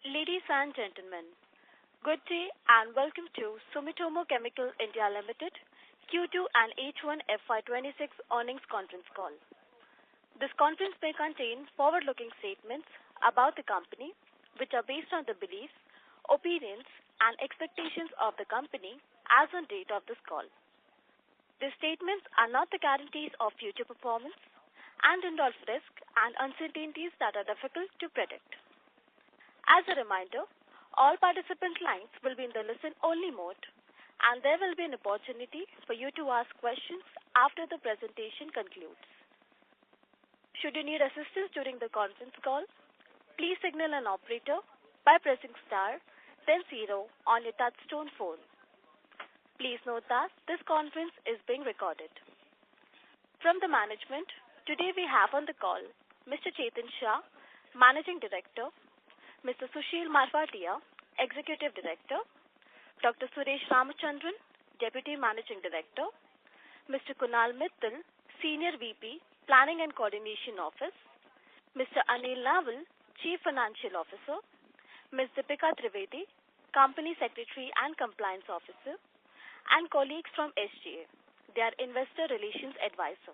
Ladies and gentlemen, good day and welcome to Sumitomo Chemical India Limited Q2 and H1FY26 earnings conference call. This conference may contain forward-looking statements about the company, which are based on the beliefs, opinions, and expectations of the company as on date of this call. These statements are not the guarantees of future performance and involve risks and uncertainties that are difficult to predict. As a reminder, all participant lines will be in the listen-only mode, and there will be an opportunity for you to ask questions after the presentation concludes. Should you need assistance during the conference call, please signal an operator by pressing star, then 0 on your touchtone phone. Please note that this conference is being recorded. From the management, today we have on the call Mr. Chetan Shah, Managing Director, Mr. Sushil Marfatia, Executive Director, Dr. Suresh Ramachandran, Deputy Managing Director, Mr. Kunal Mittal, Senior VP, Planning and Coordination Office, Mr. Anil Naval, Chief Financial Officer, Ms. Deepika Trivedi, Company Secretary and Compliance Officer, and colleagues from SGA, their Investor Relations Advisor.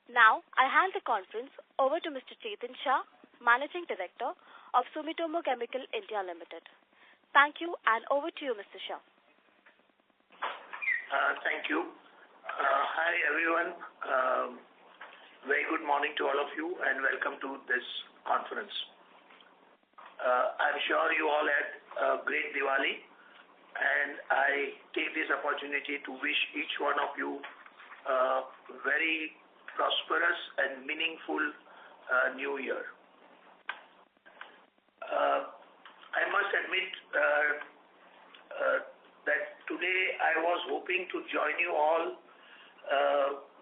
Now, I hand the conference over to Mr. Chetan Shah, Managing Director of Sumitomo Chemical India Limited. Thank you, and over to you, Mr. Shah. Thank you. Hi, everyone. Very good morning to all of you, and welcome to this conference. I'm sure you all had a great Diwali, and I take this opportunity to wish each one of you a very prosperous and meaningful New Year. I must admit that today I was hoping to join you all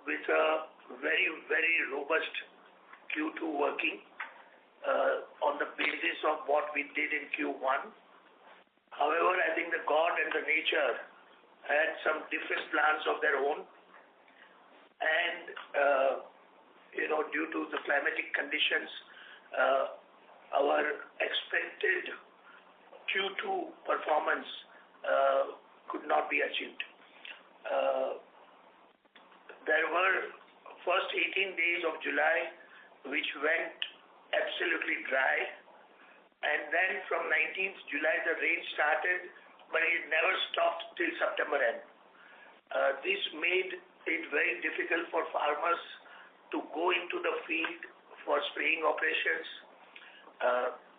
with a very, very robust Q2 working on the basis of what we did in Q1. However, I think the God and the nature had some different plans of their own, and due to the climatic conditions, our expected Q2 performance could not be achieved. There were first 18 days of July which went absolutely dry, and then from 19th July the rain started, but it never stopped till September end. This made it very difficult for farmers to go into the field for spraying operations.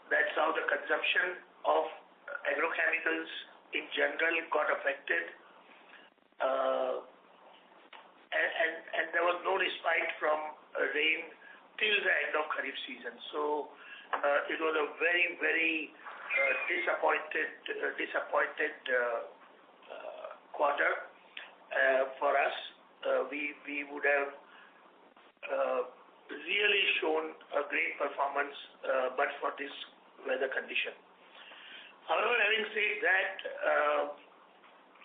That's how the consumption of agrochemicals in general got affected, and there was no respite from rain till the end of Kharif season. So it was a very, very disappointed quarter for us. We would have really shown a great performance but for this weather condition. However, having said that,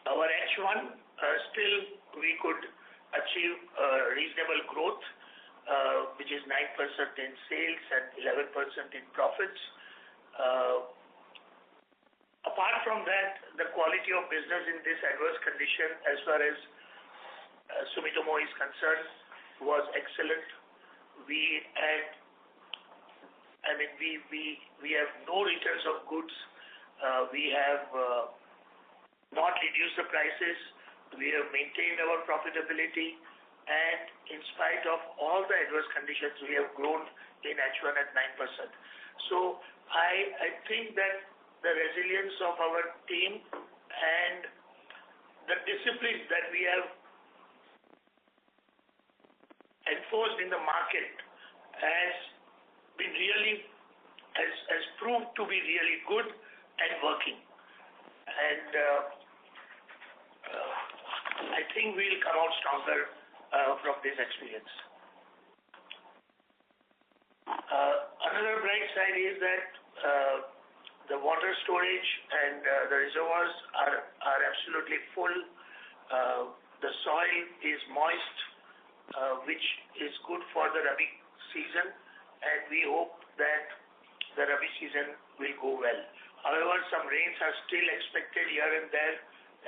our H1 still we could achieve reasonable growth, which is 9% in sales and 11% in profits. Apart from that, the quality of business in this adverse condition as far as Sumitomo is concerned was excellent. We have no returns of goods. We have not reduced the prices. We have maintained our profitability, and in spite of all the adverse conditions, we have grown in H1 at 9%. So I think that the resilience of our team and the discipline that we have enforced in the market has proved to be really good and working, and I think we'll come out stronger from this experience. Another bright side is that the water storage and the reservoirs are absolutely full. The soil is moist, which is good for the Rabi season, and we hope that the Rabi season will go well. some rains are still expected here and there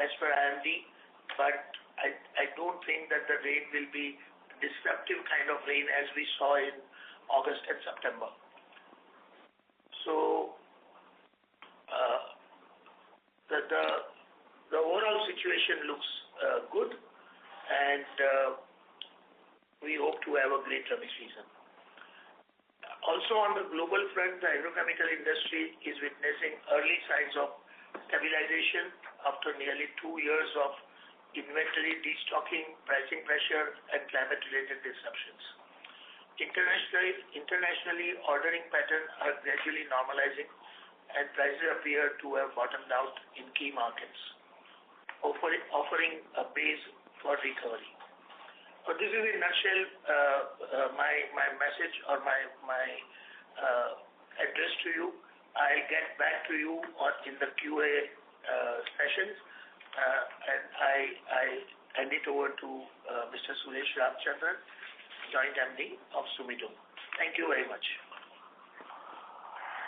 as per IMD, but I don't think that the rain will be disruptive kind of rain as we saw in August and September. So the overall situation looks good, and we hope to have a great Rabi season. Also on the global front, the agrochemical industry is witnessing early signs of stabilization after nearly 2 years of inventory destocking, pricing pressure, and climate-related disruptions. Internationally, ordering patterns are gradually normalizing, and prices appear to have bottomed out in key markets, offering a base for recovery. But this is in a nutshell my message or my address to you. I'll get back to you in the QA sessions, and I hand it over to Mr. Suresh Ramchandran, Joint MD of Sumitomo. Thank you very much.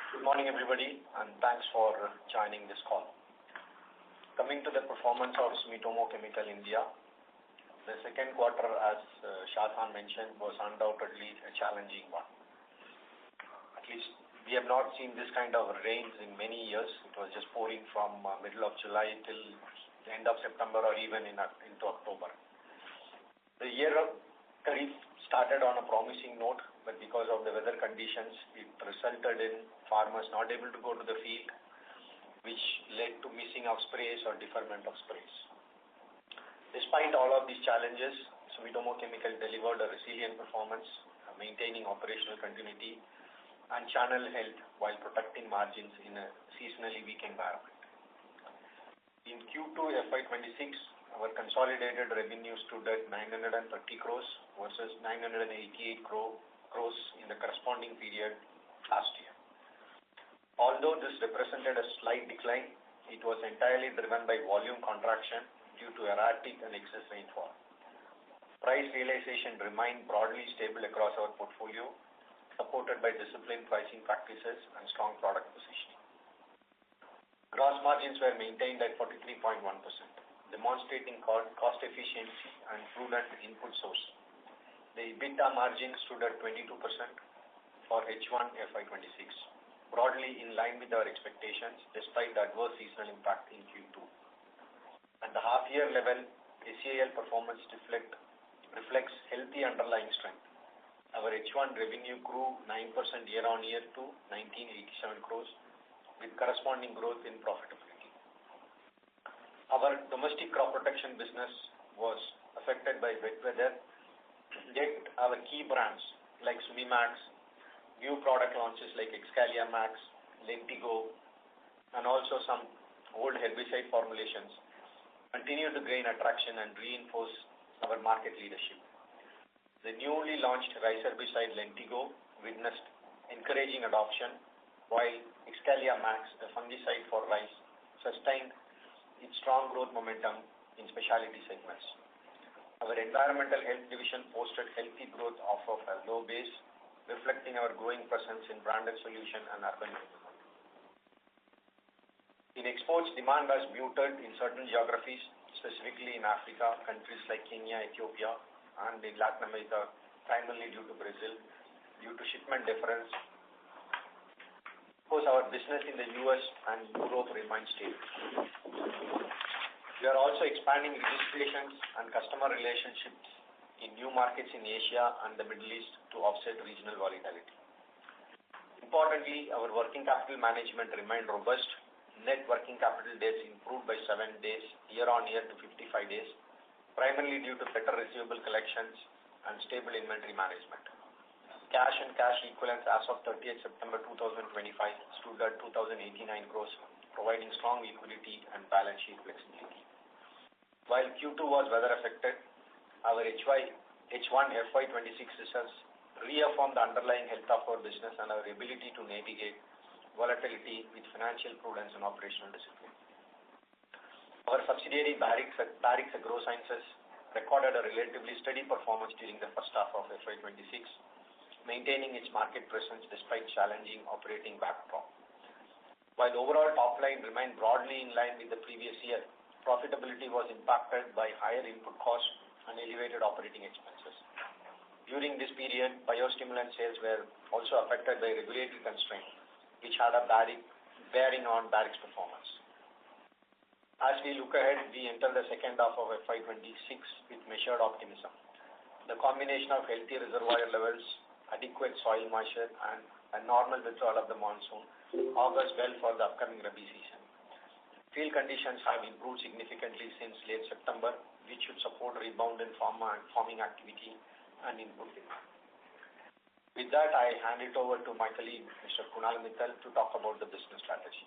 Good morning, everybody, and thanks for joining this call. Coming to the performance of Sumitomo Chemical India, the second quarter, as Shah mentioned, was undoubtedly a challenging one. At least we have not seen this kind of rains in many years. It was just pouring from middle of July till the end of September or even into October. The year of Kharif started on a promising note, but because of the weather conditions, it resulted in farmers not able to go to the field, which led to missing of sprays or deferment of sprays. Despite all of these challenges, Sumitomo Chemical delivered a resilient performance, maintaining operational continuity and channel health while protecting margins in a seasonally weak environment. In Q2FY26, our consolidated revenue stood at 930 crores versus 988 crores in the corresponding period last year. Although this represented a slight decline, it was entirely driven by volume contraction due to erratic and excess rainfall. Price realization remained broadly stable across our portfolio, supported by disciplined pricing practices and strong product positioning. Gross margins were maintained at 43.1%, demonstrating cost efficiency and prudent input sourcing. The EBITDA margin stood at 22% for H1 FY26, broadly in line with our expectations despite the adverse seasonal impact in Q2. At the half-year level, SEIL performance reflects healthy underlying strength. Our H1 revenue grew 9% year-on-year to 1987 crores, with corresponding growth in profitability. Our domestic crop protection business was affected by wet weather, yet our key brands like SUMIMAX, new product launches like Excalia Max, Lentigo, and also some old herbicide formulations continue to gain attraction and reinforce our market leadership. The newly launched rice herbicide Lentigo witnessed encouraging adoption, while Excalia Max, a fungicide for rice, sustained its strong growth momentum in specialty segments. Our environmental health division posted healthy growth off of a low base, reflecting our growing presence in branded solution and urban development. In exports, demand was muted in certain geographies, specifically in Africa, countries like Kenya, Ethiopia, and in Latin America, primarily due to Brazil, due to shipment deference. Of course, our business in the US and Europe remains stable. We are also expanding registrations and customer relationships in new markets in Asia and the Middle East to offset regional volatility. Importantly, our working capital management remained robust. Net working capital days improved by 7 days year-on-year to 55 days, primarily due to better receivable collections and stable inventory management. Cash and cash equivalents as of 30th September 2025 stood at 2,089 crores, providing strong liquidity and balance sheet flexibility. While Q2 was weather affected, our H1 FY26 results reaffirmed the underlying health of our business and our ability to navigate volatility with financial prudence and operational discipline. Our subsidiary Barrix Agrosciences recorded a relatively steady performance during the first half of FY26, maintaining its market presence despite challenging operating backdrop. While overall top line remained broadly in line with the previous year, profitability was impacted by higher input costs and elevated operating expenses. During this period, biostimulant sales were also affected by regulatory constraints, which had a bearing on Barrix's performance. As we look ahead, we enter the second half of FY26 with measured optimism. The combination of healthy reservoir levels, adequate soil moisture, and a normal withdrawal of the monsoon augurs well for the upcoming Rabi season. Field conditions have improved significantly since late September, which should support rebound in farming activity and input demand. With that, I hand it over to my colleague, Mr. Kunal Mittal, to talk about the business strategy.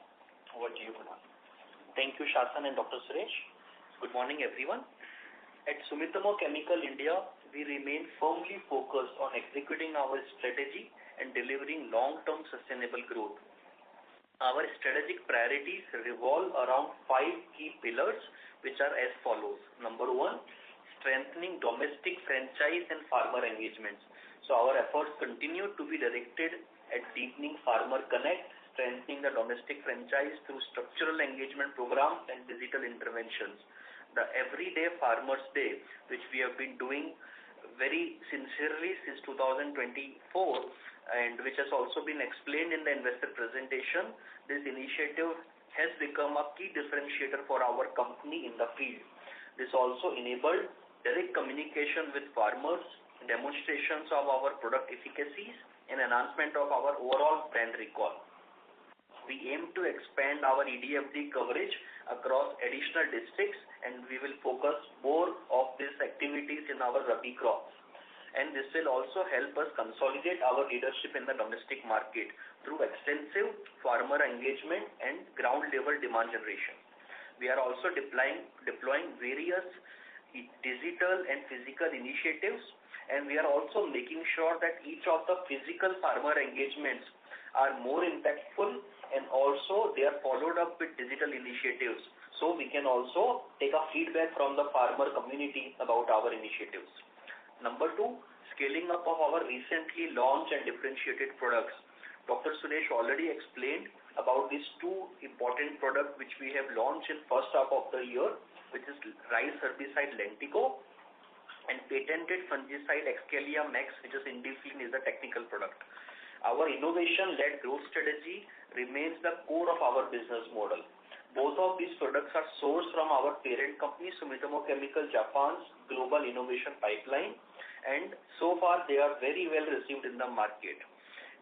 Over to you, Kunal. Thank you, Shashan and Dr. Suresh. Good morning, everyone. At Sumitomo Chemical India, we remain firmly focused on executing our strategy and delivering long-term sustainable growth. Our strategic priorities revolve around 5 key pillars, which are as follows. Number 1, strengthening domestic franchise and farmer engagements. So our efforts continue to be directed at deepening farmer connect, strengthening the domestic franchise through structural engagement programs and digital interventions. The Everyday Farmers Day, which we have been doing very sincerely since 2024 and which has also been explained in the investor presentation, this initiative has become a key differentiator for our company in the field. This also enabled direct communication with farmers, demonstrations of our product efficacies, and enhancement of our overall brand recall. We aim to expand our EDFD coverage across additional districts, and we will focus more of these activities in our Rabi crops. And this will also help us consolidate our leadership in the domestic market through extensive farmer engagement and ground-level demand generation. We are also deploying various digital and physical initiatives, and we are also making sure that each of the physical farmer engagements are more impactful, and also they are followed up with digital initiatives, so we can also take a feedback from the farmer community about our initiatives. Number 2, scaling up of our recently launched and differentiated products. Dr. Suresh already explained about these 2 important products which we have launched in first half of the year, which is rice herbicide Lentigo and patented fungicide Excalia Max, which is Indiflin, is a technical product. Our innovation-led growth strategy remains the core of our business model. Both of these products are sourced from our parent company, Sumitomo Chemical Japan's Global Innovation Pipeline, and so far they are very well received in the market.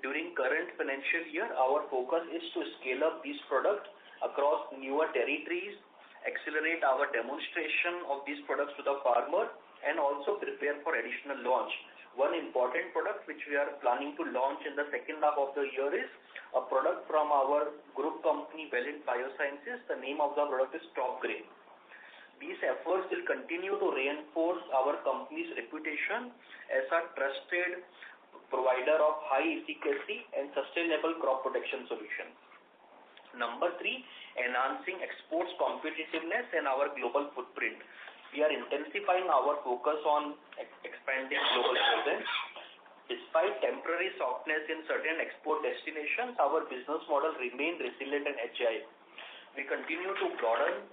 During current financial year, our focus is to scale up these products across newer territories, accelerate our demonstration of these products to the farmer, and also prepare for additional launch. One important product which we are planning to launch in the second half of the year is a product from our group company, Valiant Biosciences. The name of the product is Top Grade. These efforts will continue to reinforce our company's reputation as a trusted provider of high efficacy and sustainable crop protection solutions. Number 3, enhancing exports competitiveness and our global footprint. We are intensifying our focus on expanding global presence. Despite temporary softness in certain export destinations, our business model remains resilient and agile. We continue to broaden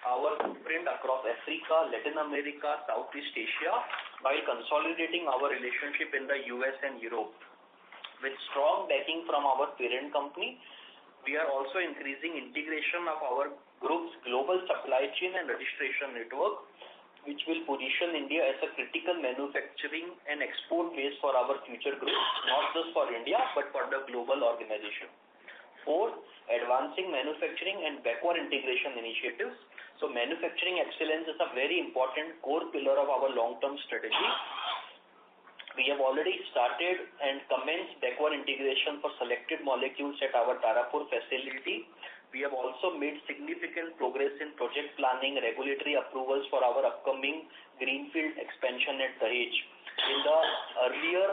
our footprint across Africa, Latin America, Southeast Asia, while consolidating our relationship in the US and Europe. With strong backing from our parent company, we are also increasing integration of our group's global supply chain and registration network, which will position India as a critical manufacturing and export base for our future growth, not just for India, but for the global organization. 4, advancing manufacturing and backward integration initiatives. So manufacturing excellence is a very important core pillar of our long-term strategy. We have already started and commenced backward integration for selected molecules at our Tarapur facility. We have also made significant progress in project planning, regulatory approvals for our upcoming greenfield expansion at Dahej. In the earlier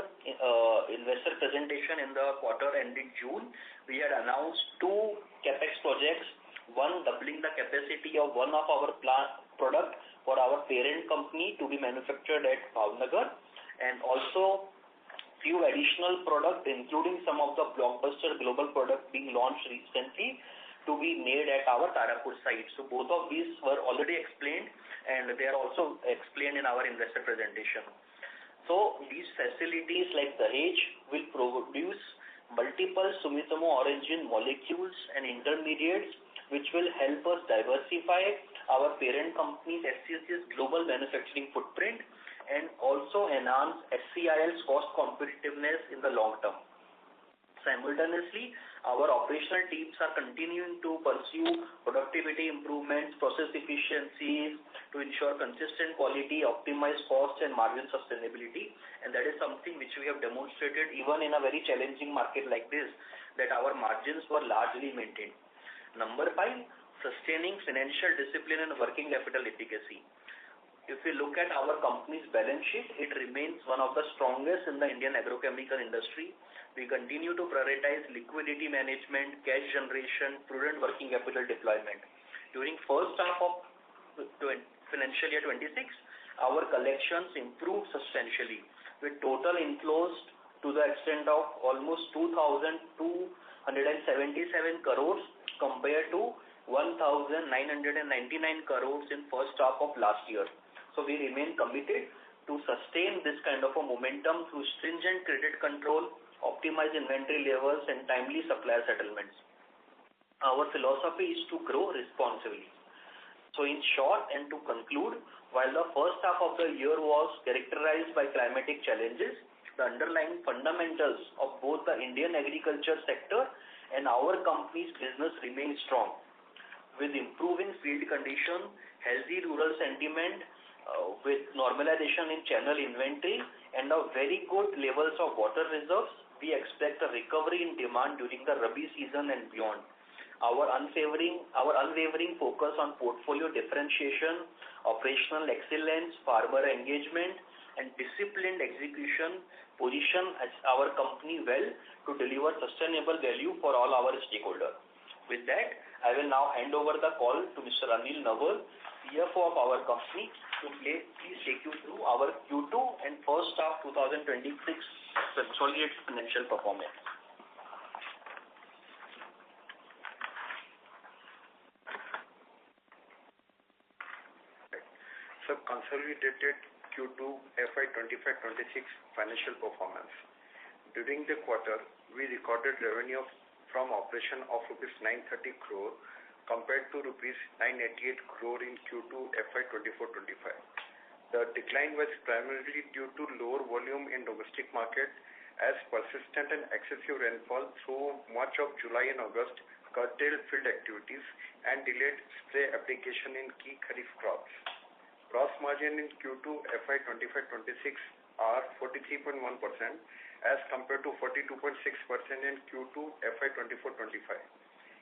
investor presentation in the quarter ending June, we had announced 2 capex projects, one doubling the capacity of one of our product for our parent company to be manufactured at Bhavnagar, and also few additional products, including some of the blockbuster global products being launched recently, to be made at our Tarapur site. So both of these were already explained, and they are also explained in our investor presentation. So these facilities like Dahej will produce multiple Sumitomo origin molecules and intermediates, which will help us diversify our parent company SCC's global manufacturing footprint and also enhance SCIL's cost competitiveness in the long term. Simultaneously, our operational teams are continuing to pursue productivity improvements, process efficiencies to ensure consistent quality, optimize cost and margin sustainability, and that is something which we have demonstrated even in a very challenging market like this, that our margins were largely maintained. Number 5, sustaining financial discipline and working capital efficacy. If we look at our company's balance sheet, it remains one of the strongest in the Indian agrochemical industry. We continue to prioritize liquidity management, cash generation, prudent working capital deployment. During first half of financial year 26, our collections improved substantially, with total inflows to the extent of almost 2,277 crores compared to 1,999 crores in first half of last year. So we remain committed to sustain this kind of a momentum through stringent credit control, optimize inventory levels and timely supplier settlements. Our philosophy is to grow responsibly. So in short and to conclude, while the first half of the year was characterized by climatic challenges, the underlying fundamentals of both the Indian agriculture sector and our company's business remain strong. With improving field condition, healthy rural sentiment, with normalization in channel inventory and a very good levels of water reserves, we expect a recovery in demand during the Rabi season and beyond. Our unwavering focus on portfolio differentiation, operational excellence, farmer engagement, and disciplined execution position as our company well to deliver sustainable value for all our stakeholders. With that, I will now hand over the call to Mr. Anil Nawal, CFO of our company, to please take you through our Q2 and first half 2026 consolidated financial performance. So consolidated Q2 FY25-26 financial performance. During the quarter, we recorded revenue from operation of rupees 930 crore compared to rupees 988 crore in Q2 FY24-25. The decline was primarily due to lower volume in domestic market as persistent and excessive rainfall through much of July and August curtailed field activities and delayed spray application in key kharif crops. Gross margin in Q2 FY25-26 are 43.1% as compared to 42.6% in Q2 FY24-25.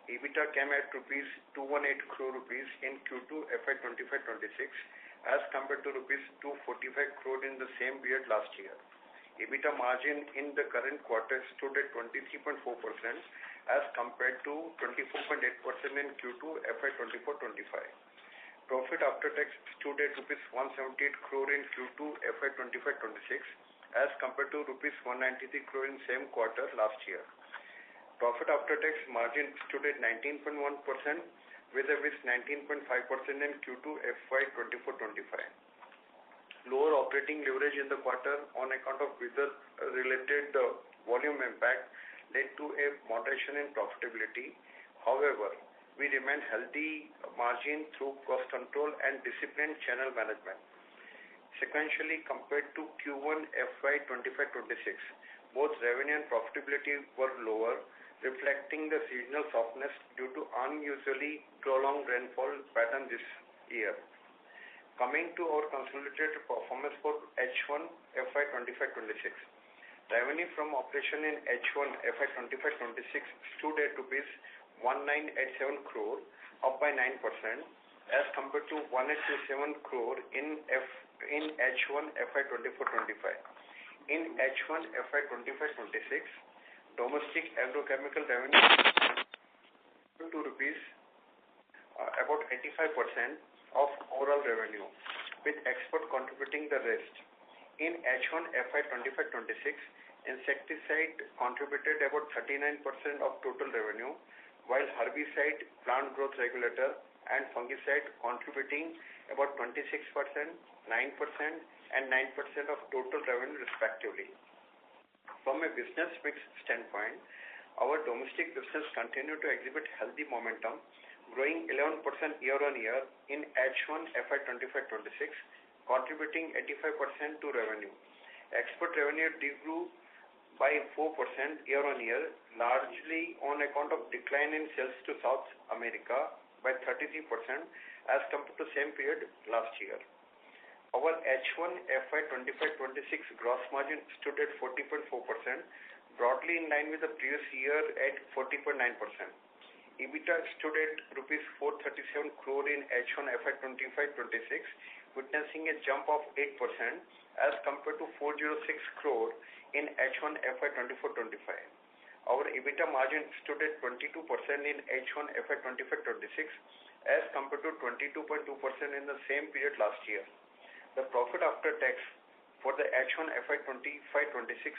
EBITDA came at rupees 218 crore rupees in Q2 FY25-26 as compared to rupees 245 crore in the same period last year. EBITDA margin in the current quarter stood at 23.4% as compared to 24.8% in Q2 FY24-25. Profit after tax stood at rupees 178 crore in Q2 FY25-26 as compared to rupees 193 crore in same quarter last year. Profit after tax margin stood at 19.1% vis-a-vis 19.5% in Q2 FY24-25. Lower operating leverage in the quarter on account of weather-related volume impact led to a moderation in profitability. However, we remain healthy margin through cost control and disciplined channel management. Sequentially compared to Q1 FY25-26, both revenue and profitability were lower, reflecting the seasonal softness due to unusually prolonged rainfall pattern this year. Coming to our consolidated performance for H1 FY25-26. Revenue from operation in H1 FY25-26 stood at rupees 1987 crore, up by 9% as compared to 1827 crore in H1 FY24-25. In H1 FY25-26, domestic agrochemical revenue to rupees about 85% of overall revenue, with export contributing the rest. In H1 FY25-26, insecticide contributed about 39% of total revenue, while herbicide, plant growth regulator, and fungicide contributing about 26%, 9%, and 9% of total revenue respectively. From a business mix standpoint, our domestic business continued to exhibit healthy momentum, growing 11% year-on-year in H1 FY25-26, contributing 85% to revenue. Export revenue degrew by 4% year-on-year, largely on account of decline in sales to South America by 33% as compared to same period last year. Our H1 FY25-26 gross margin stood at 40.4%, broadly in line with the previous year at 40.9%. EBITDA stood at rupees 437 crore in H1 FY25-26, witnessing a jump of 8% as compared to 406 crore in H1 FY24-25. Our EBITDA margin stood at 22% in H1 FY25-26 as compared to 22.2% in the same period last year. The profit after tax for the H1 FY25-26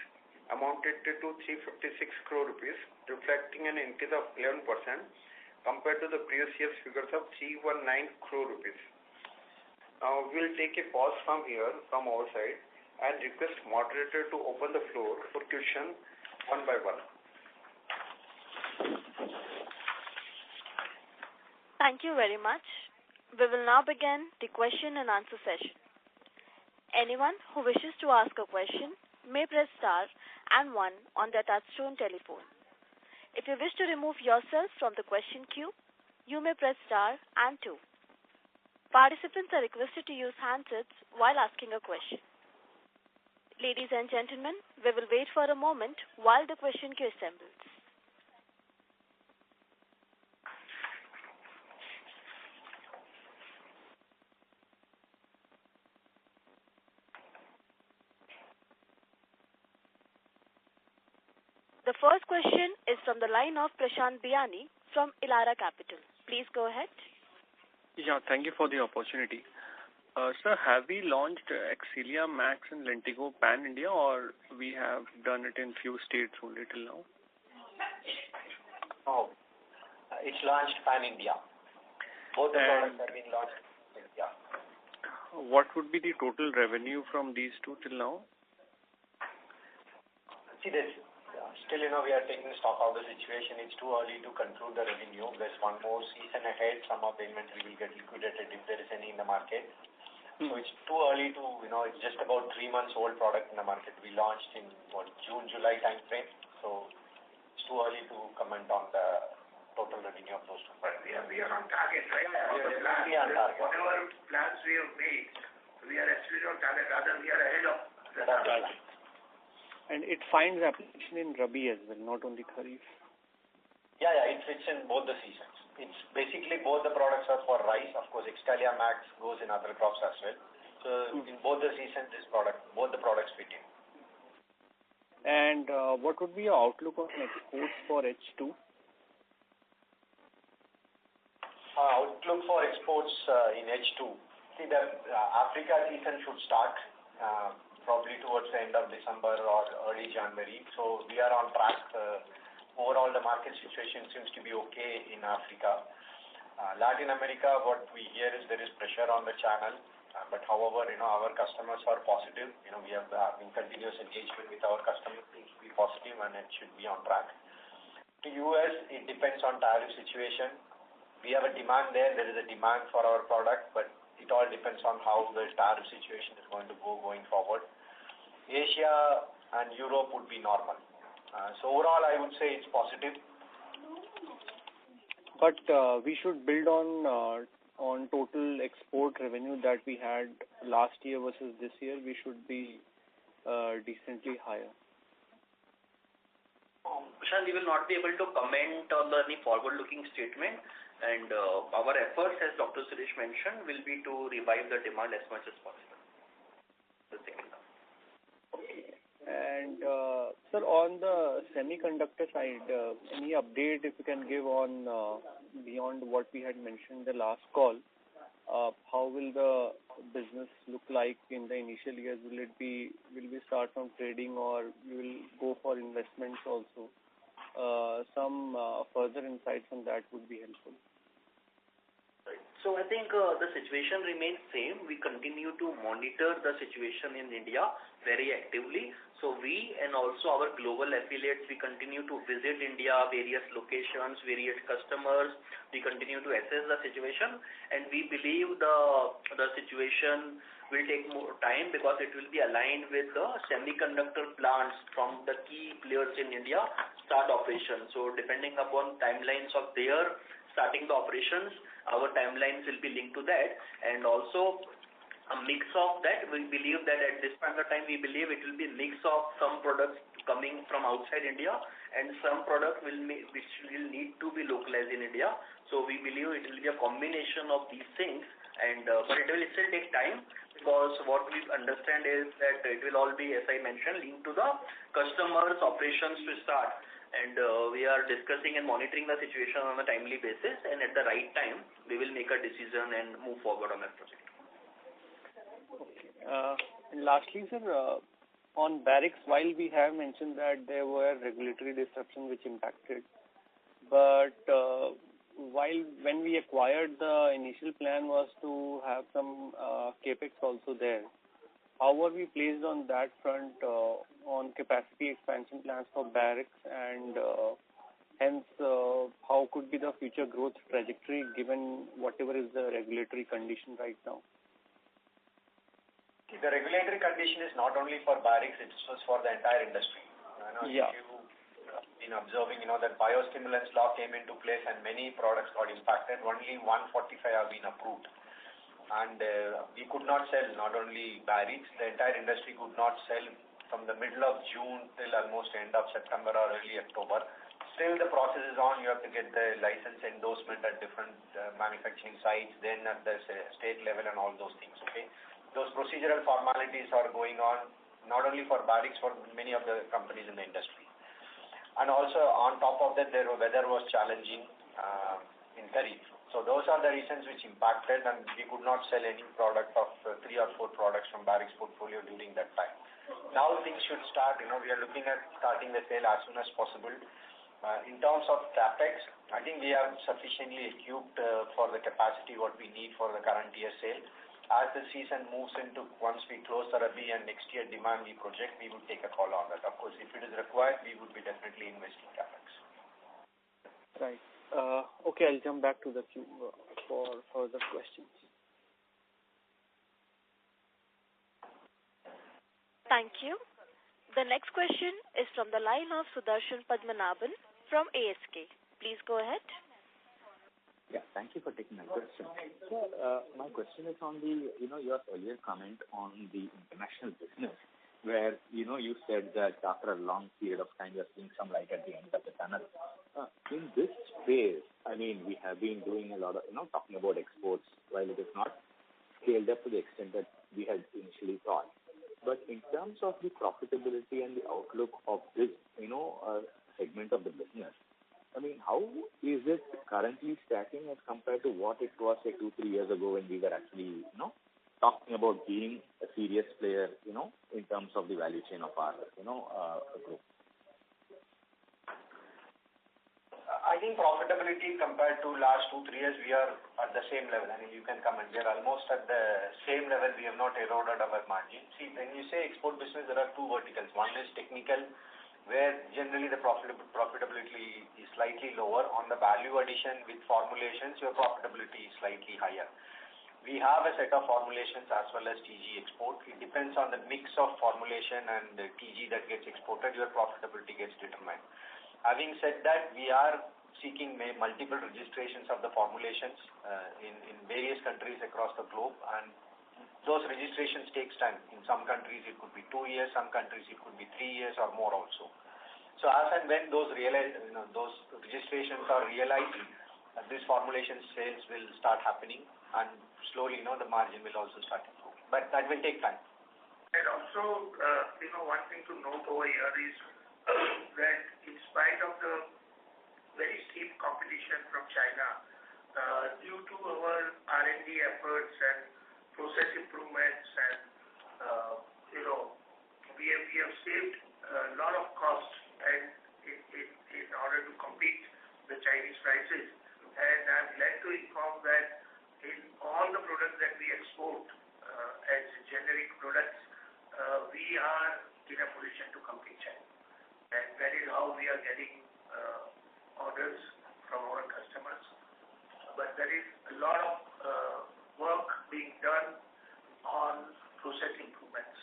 amounted to 356 crore rupees, reflecting an increase of 11% compared to the previous year's figures of 319 crore rupees. Now we'll take a pause from here from our side and request moderator to open the floor for question one by one. Thank you very much. We will now begin the question and answer session. Anyone who wishes to ask a question may press star and 1 on their touchtone telephone. If you wish to remove yourself from the question queue, you may press star and 2. Participants are requested to use handsets while asking a question. Ladies and gentlemen, we will wait for a moment while the question queue assembles. The first question is from the line of Prashant Biyani from Elara Capital. Please go ahead. Yeah, thank you for the opportunity. Sir, have we launched Excelia Max and Lentigo Pan India, or we have done it in few states only till now? No, it's launched Pan India. Both the products have been launched in India. What would be the total revenue from these two till now? See this. Still, we are taking stock of the situation. It's too early to conclude the revenue. There's one more season ahead. Some of the inventory will get liquidated if there is any in the market. So it's too early to, it's just about 3 months old product in the market. We launched in June, July time frame. So it's too early to comment on the total revenue of those two. But we are on target, right? We are on target. Whatever plans we have made, we are actually on target. Rather, we are ahead of the target. And it finds application in Rabi as well, not only Kharif. Yeah, it fits in both the seasons. It's basically both the products are for rice. Of course, Excalia Max goes in other crops as well. So in both the seasons, both the products fit in. And what would be your outlook on exports for H2? Outlook for exports in H2. See, the Africa season should start probably towards the end of December or early January. So we are on track. Overall, the market situation seems to be okay in Africa. Latin America, what we hear is there is pressure on the channel. But however, our customers are positive. We have in continuous engagement with our customers. Things will be positive and it should be on track. To US, it depends on tariff situation. We have a demand there. There is a demand for our product, but it all depends on how the tariff situation is going to go going forward. Asia and Europe would be normal. So overall, I would say it's positive. But we should build on total export revenue that we had last year versus this year. We should be decently higher. Prashant, we will not be able to comment on any forward-looking statement. And our efforts, as Dr. Suresh mentioned, will be to revive the demand as much as possible. The second half. Okay. And sir, on the semiconductor side, any update if you can give on beyond what we had mentioned the last call? How will the business look like in the initial years? Will we start from trading or we will go for investments also? Some further insights on that would be helpful. So I think the situation remains same. We continue to monitor the situation in India very actively. So we and also our global affiliates, we continue to visit India, various locations, various customers. We continue to assess the situation, and we believe the situation will take more time because it will be aligned with the semiconductor plants from the key players in India start operation. So depending upon timelines of their starting the operations, our timelines will be linked to that, and also a mix of that. We believe that at this point of time, we believe it will be a mix of some products coming from outside India and some products which will need to be localized in India. So we believe it will be a combination of these things, and but it will still take time because what we understand is that it will all be, as I mentioned, linked to the customers' operations to start. And we are discussing and monitoring the situation on a timely basis, and at the right time, we will make a decision and move forward on that project. Okay. And lastly, sir, on barracks, while we have mentioned that there were regulatory disruptions which impacted, but when we acquired, the initial plan was to have some capex also there. How were we placed on that front on capacity expansion plans for barracks, and hence how could be the future growth trajectory given whatever is the regulatory condition right now? The regulatory condition is not only for barracks, it's for the entire industry. If you've been observing, that biostimulants law came into place and many products got impacted. Only 145 have been approved. And we could not sell not only barracks, the entire industry could not sell from the middle of June till almost end of September or early October. Still the process is on. You have to get the license endorsement at different manufacturing sites, then at the state level and all those things. Okay, those procedural formalities are going on not only for barracks, for many of the companies in the industry. And also on top of that, the weather was challenging in Kharif. So those are the reasons which impacted, and we could not sell any product of 3 or 4 products from barracks portfolio during that time. Now things should start. We are looking at starting the sale as soon as possible. In terms of capex, I think we have sufficiently equipped for the capacity what we need for the current year sale. As the season moves into, once we close the Rabi and next year demand we project, we will take a call on that. Of course, if it is required, we would be definitely investing capex. Right. Okay, I'll jump back to the queue for further questions. Thank you. The next question is from the line of Sudarshan Padmanabhan from ASK. Please go ahead. Yeah, thank you for taking my question. So, my question is on the, your earlier comment on the international business, where, you said that after a long period of time, you're seeing some light at the end of the tunnel. In this phase, we have been doing a lot of, talking about exports, while it is not scaled up to the extent that we had initially thought. But in terms of the profitability and the outlook of this, segment of the business, how is it currently stacking as compared to what it was, say, 2-3 years ago when we were actually, talking about being a serious player, in terms of the value chain of our, group? I think profitability compared to last 2-3 years, we are at the same level. You can come and we are almost at the same level. We have not eroded our margin. See, when you say export business, there are 2 verticals. One is technical, where generally the profitability is slightly lower. On the value addition with formulations, your profitability is slightly higher. We have a set of formulations as well as TG export. It depends on the mix of formulation and the TG that gets exported, your profitability gets determined. Having said that, we are seeking multiple registrations of the formulations in various countries across the globe, and those registrations takes time. In some countries it could be 2 years, some countries it could be 3 years or more also. So as and when those those registrations are realized, this formulation sales will start happening, and slowly, the margin will also start improving. But that will take time. And also, one thing to note over here is that in spite of the very steep competition from China, due to our R&D efforts and process improvements and, we have saved a lot of costs and in Chinese prices. And I'm glad to inform that in all the products that we export as generic products, we are in a position to compete China. And that is how we are getting orders from our customers. But there is a lot of work being done on process improvements.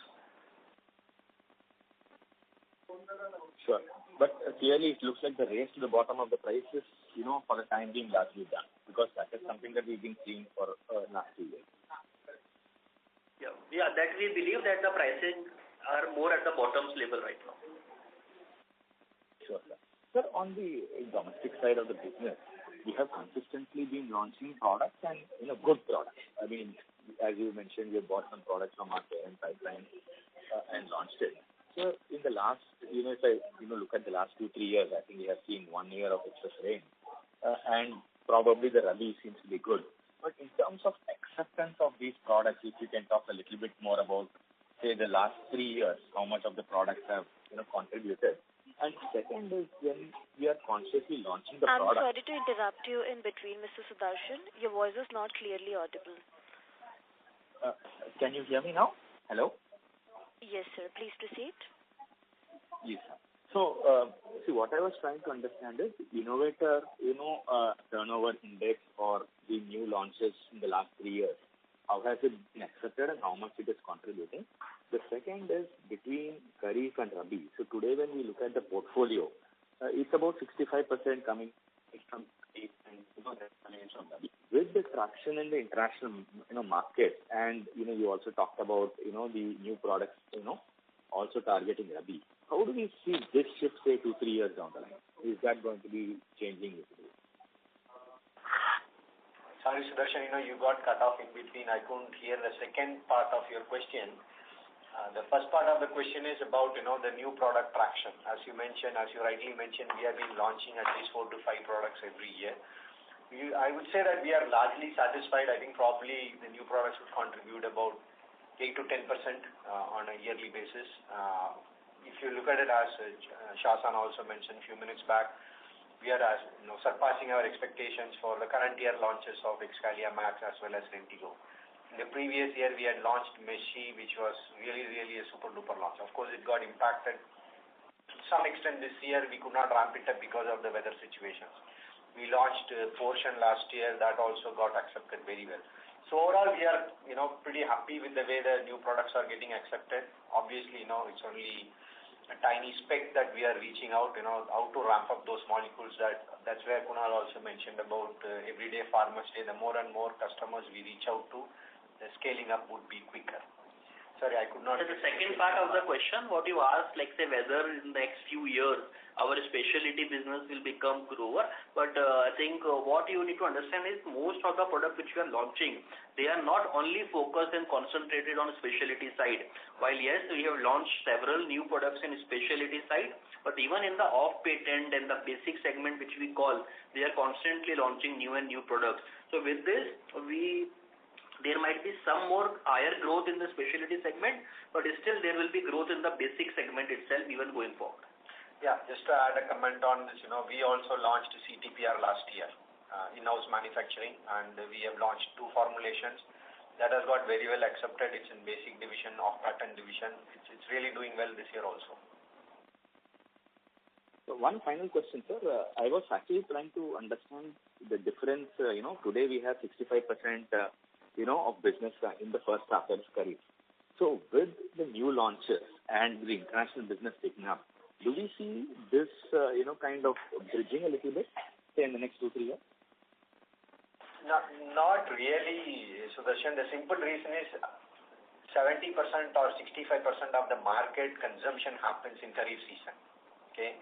Sure. But clearly it looks like the race to the bottom of the price is, for the time being largely done, because that is something that we've been seeing for last 2 years. Yeah, that we believe that the pricing are more at the bottom's level right now. Sure, sir. Sir, on the domestic side of the business, we have consistently been launching products and good products. I mean, as you mentioned, we have bought some products from our parent pipeline and launched it. So in the last, if I look at the last 2-3 years, I think we have seen 1 year of excess rain, and probably the Rabi seems to be good. But in terms of acceptance of these products, if you can talk a little bit more about, say, the last 3 years, how much of the products have contributed. And second is when we are consciously launching the product. I'm sorry to interrupt you in between, Mr. Sudarshan. Your voice is not clearly audible. Can you hear me now? Hello? Yes, sir. Please proceed. Yes, sir. So, see, what I was trying to understand is innovator, turnover index or the new launches in the last 3 years. How has it been accepted and how much it is contributing? The second is between Kharif and Rabi. So today when we look at the portfolio, it's about 65% coming from Kharif and from Rabi. With the traction in the international market, and you also talked about the new products also targeting Rabi. How do we see this shift, say, 2-3 years down the line? Is that going to be changing with it? Sorry, Sudarshan, you got cut off in between. I couldn't hear the second part of your question. The first part of the question is about, the new product traction. As you rightly mentioned, we have been launching at least 4 to 5 products every year. I would say that we are largely satisfied. I think probably the new products would contribute about 8 to 10% on a yearly basis. If you look at it, as Shasan also mentioned a few minutes back, we are surpassing our expectations for the current year launches of Excalia Max as well as Rentigo. In the previous year, we had launched Meshi, which was really, really a super duper launch. Of course, it got impacted to some extent this year. We could not ramp it up because of the weather situations. We launched Portion last year. That also got accepted very well. So overall, we are pretty happy with the way the new products are getting accepted. Obviously, it's only a tiny speck that we are reaching out, how to ramp up those molecules. That's where Kunal also mentioned about everyday farmers day. The more and more customers we reach out to, the scaling up would be quicker. Sorry, I could not. So the second part of the question, what you asked, like say whether in the next few years our specialty business will become grower. But I think what you need to understand is most of the products which we are launching, they are not only focused and concentrated on specialty side. While yes, we have launched several new products in specialty side, but even in the off-patent and the basic segment which we call, they are constantly launching new and new products. So with this, there might be some more higher growth in the specialty segment, but still there will be growth in the basic segment itself even going forward. Yeah, just to add a comment on this, we also launched CTPR last year, in-house manufacturing, and we have launched 2 formulations. That has got very well accepted. It's in basic division, off-patent division. It's really doing well this year also. So one final question, sir. I was actually trying to understand the difference. Today we have 65%, of business in the first half of Kharif. So with the new launches and the international business picking up, do we see this, kind of bridging a little bit, say, in the next 2-3 years? Not really, Sudarshan. The simple reason is 70% or 65% of the market consumption happens in Kharif season. Okay?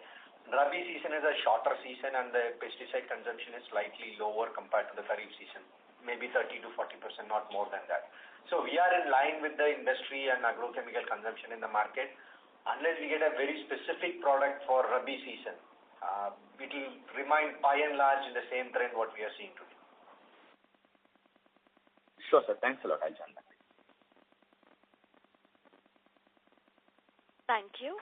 Rabi season is a shorter season and the pesticide consumption is slightly lower compared to the Kharif season. Maybe 30 to 40%, not more than that. So we are in line with the industry and agrochemical consumption in the market. Unless we get a very specific product for Rabi season, it will remain by and large in the same trend what we are seeing today. Sure, sir. Thanks a lot. I'll join back. Thank you.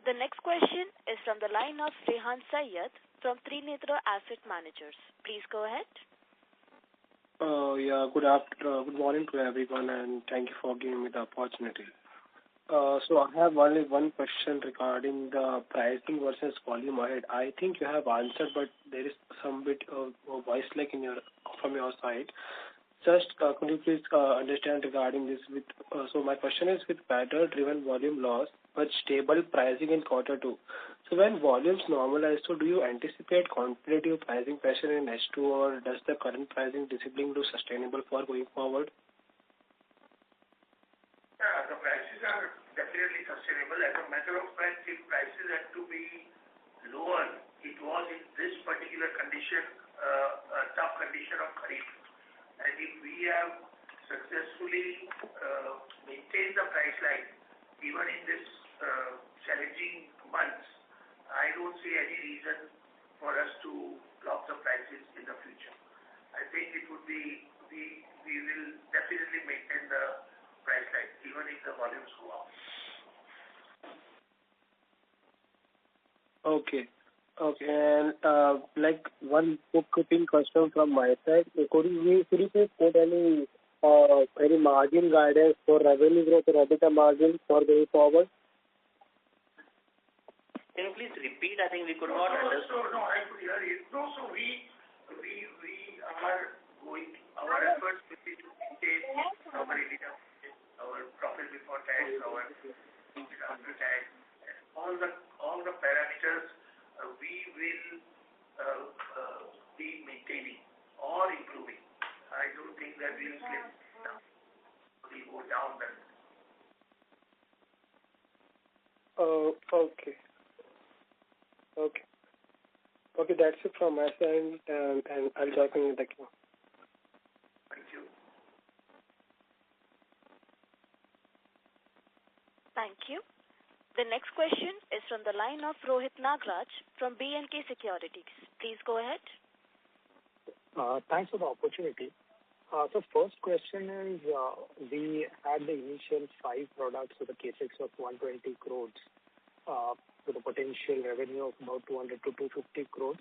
The next question is from the line of Rehan Syed from Trinetra Asset Managers. Please go ahead. Good morning to everyone, and thank you for giving me the opportunity. So I have only one question regarding the pricing versus volume ahead. I think you have answered, but there is some bit of voice lag from your side. Just could you please understand regarding this? So my question is, with pattern-driven volume loss but stable pricing in quarter two. So when volumes normalize, so do you anticipate competitive pricing pressure in H2, or does the current pricing discipline look sustainable for going forward? Yeah, the prices are definitely sustainable. As a matter of fact, if prices had to be lower, it was in this particular condition, a tough condition of Kharif. And if we have successfully maintained the price line, even in this challenging months, I don't see any reason for us to drop the prices in the future. I think it would be, we will definitely maintain the price line, even if the volumes go up. Okay, and like one bookkeeping question from my side. Could you please put any margin guidance for revenue growth or EBITDA margin for going forward? Can you please repeat? I think we could not understand. No, I could hear you. No, so we are going, our efforts will be to maintain our EBITDA, our profit before tax, our profit after tax, and all the parameters we will be maintaining or improving. I don't think that we will slip down. We go down then. Okay, that's it from my side, and I'll join in the queue. Thank you. Thank you. The next question is from the line of Rohit Nagraj from B&K Securities. Please go ahead. Thanks for the opportunity. So first question is, we had the initial 5 products with a capex of 120 crores with a potential revenue of about 200 to 250 crores.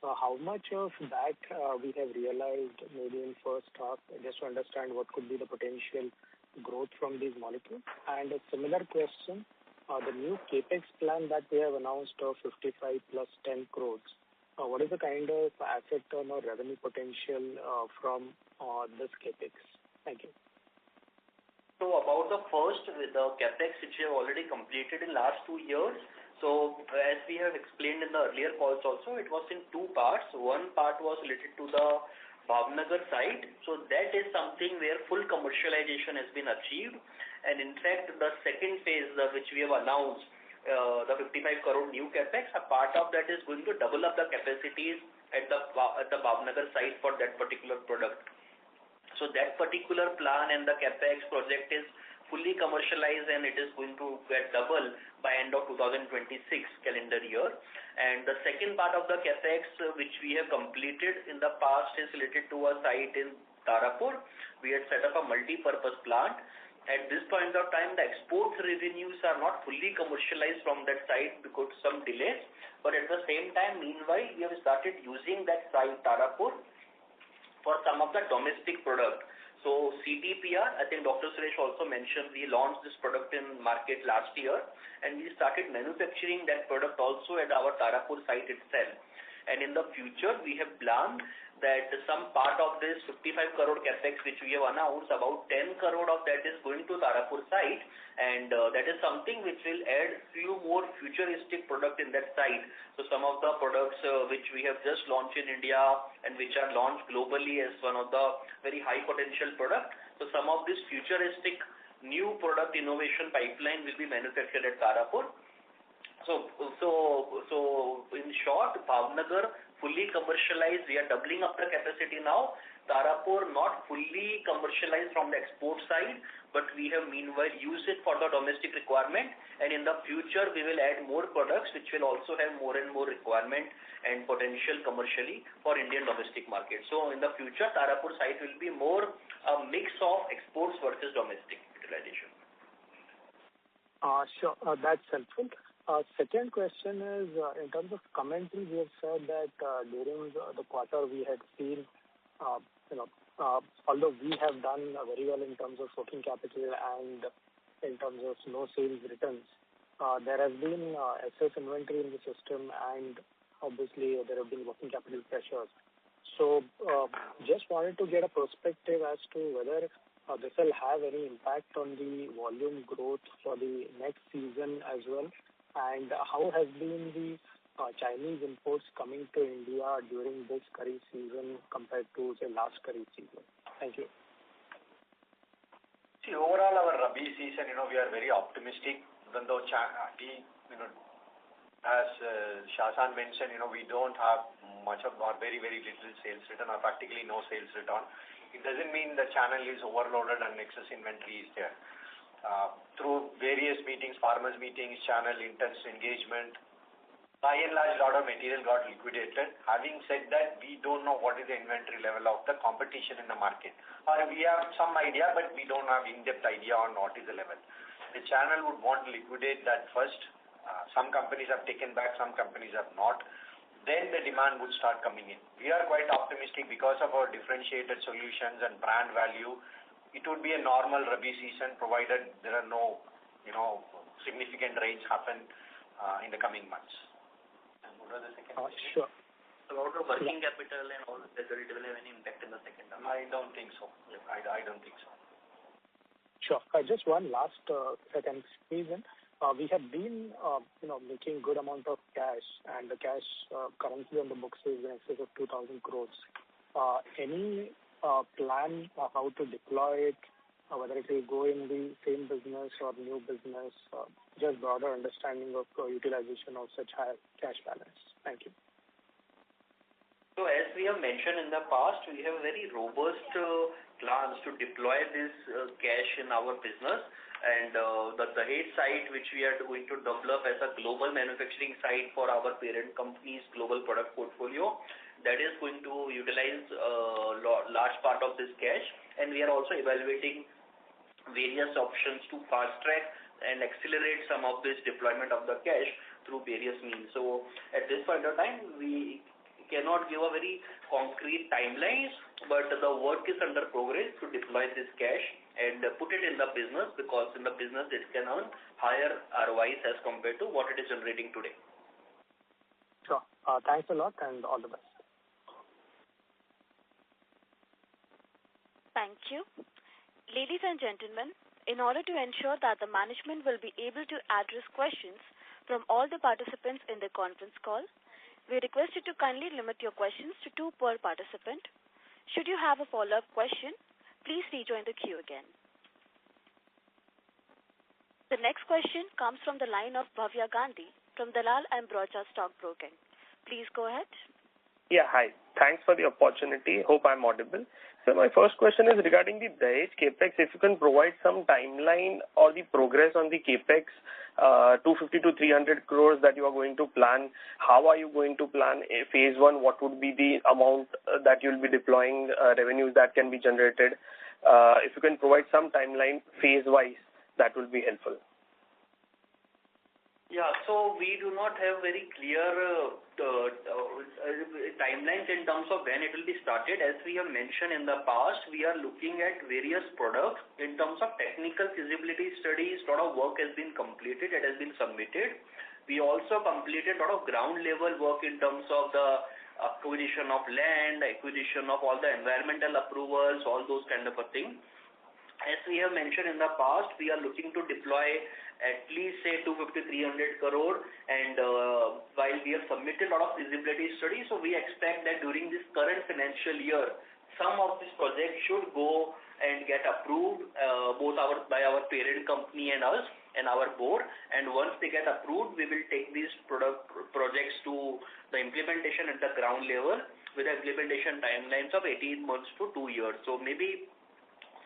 How much of that we have realized maybe in first half, just to understand what could be the potential growth from these molecules? And a similar question, the new capex plan that we have announced of 55 plus 10 crores, what is the kind of asset turn or revenue potential from this capex? Thank you. So about the first, with the capex which we have already completed in last 2 years. So as we have explained in the earlier calls also, it was in 2 parts. One part was related to the Bhavnagar site. So that is something where full commercialization has been achieved. And in fact, the second phase which we have announced, the 55 crore new capex, a part of that is going to double up the capacities at the Bhavnagar site for that particular product. So that particular plan and the capex project is fully commercialized, and it is going to get double by end of 2026 calendar year. And the second part of the capex which we have completed in the past is related to a site in Tarapur. We had set up a multi-purpose plant. At this point of time, the export revenues are not fully commercialized from that site because of some delays. But at the same time, meanwhile, we have started using that site, Tarapur, for some of the domestic product. So CTPR, I think Dr. Suresh also mentioned, we launched this product in market last year, and we started manufacturing that product also at our Tarapur site itself. And in the future, we have planned that some part of this 55 crore capex which we have announced, about 10 crore of that is going to Tarapur site, and that is something which will add few more futuristic product in that site. So some of the products which we have just launched in India and which are launched globally as one of the very high potential product. So some of this futuristic new product innovation pipeline will be manufactured at Tarapur. So in short, Bhavnagar fully commercialized. We are doubling up the capacity now. Tarapur not fully commercialized from the export side, but we have meanwhile used it for the domestic requirement. And in the future, we will add more products which will also have more and more requirement and potential commercially for Indian domestic market. So in the future, Tarapur site will be more a mix of exports versus domestic utilization. Sure, that's helpful. Second question is, in terms of commentary, we have said that during the quarter we had seen, although we have done very well in terms of working capital and in terms of no sales returns, there has been excess inventory in the system, and obviously there have been working capital pressures. So just wanted to get a perspective as to whether this will have any impact on the volume growth for the next season as well, and how has been the Chinese imports coming to India during this kharif season compared to, say, last kharif season? Thank you. See, overall, our Rabi season, we are very optimistic, even though as Shashan mentioned, we don't have much of or very, very little sales return or practically no sales return. It doesn't mean the channel is overloaded and excess inventory is there. Through various meetings, farmers meetings, channel intense engagement, by and large, a lot of material got liquidated. Having said that, we don't know what is the inventory level of the competition in the market. Or we have some idea, but we don't have in-depth idea on what is the level. The channel would want to liquidate that first. Some companies have taken back, some companies have not. Then the demand would start coming in. We are quite optimistic because of our differentiated solutions and brand value. It would be a normal Rabi season provided there are no, significant rains happen in the coming months. And what was the second question? Sure. About the working capital and all, whether it will have any impact in the second half? I don't think so. I don't think so. Sure. Just one last second squeeze in. We have been, making good amount of cash, and the cash currently on the books is in excess of 2,000 crores. Any plan how to deploy it, whether it will go in the same business or new business, just broader understanding of utilization of such high cash balance? Thank you. So as we have mentioned in the past, we have very robust plans to deploy this cash in our business, and the Dahej site, which we are going to develop as a global manufacturing site for our parent company's global product portfolio, that is going to utilize a large part of this cash, and we are also evaluating various options to fast track and accelerate some of this deployment of the cash through various means. So at this point of time, we cannot give a very concrete timelines, but the work is under progress to deploy this cash and put it in the business, because in the business it can earn higher ROIs as compared to what it is generating today. Sure. Thanks a lot and all the best. Thank you. Ladies and gentlemen, in order to ensure that the management will be able to address questions from all the participants in the conference call, we request you to kindly limit your questions to 2 per participant. Should you have a follow-up question, please rejoin the queue again. The next question comes from the line of Bhavya Gandhi from Dalal & Broacha Stock Broking. Please go ahead. Yeah, hi. Thanks for the opportunity. Hope I'm audible. So my first question is regarding the Dahej CAPEX. If you can provide some timeline or the progress on the CAPEX, 250 to 300 crores that you are going to plan. How are you going to plan phase 1? What would be the amount that you'll be deploying, revenues that can be generated? If you can provide some timeline phase-wise, that will be helpful. Yeah, so we do not have very clear timelines in terms of when it will be started. As we have mentioned in the past, we are looking at various products. In terms of technical feasibility studies, a lot of work has been completed, it has been submitted. We also completed a lot of ground level work in terms of the acquisition of land, acquisition of all the environmental approvals, all those kind of a thing. As we have mentioned in the past, we are looking to deploy at least say 250-300 crore, and while we have submitted a lot of feasibility studies, so we expect that during this current financial year, some of these projects should go and get approved both by our parent company and us and our board, and once they get approved, we will take these projects to the implementation at the ground level with implementation timelines of 18 months to 2 years. So maybe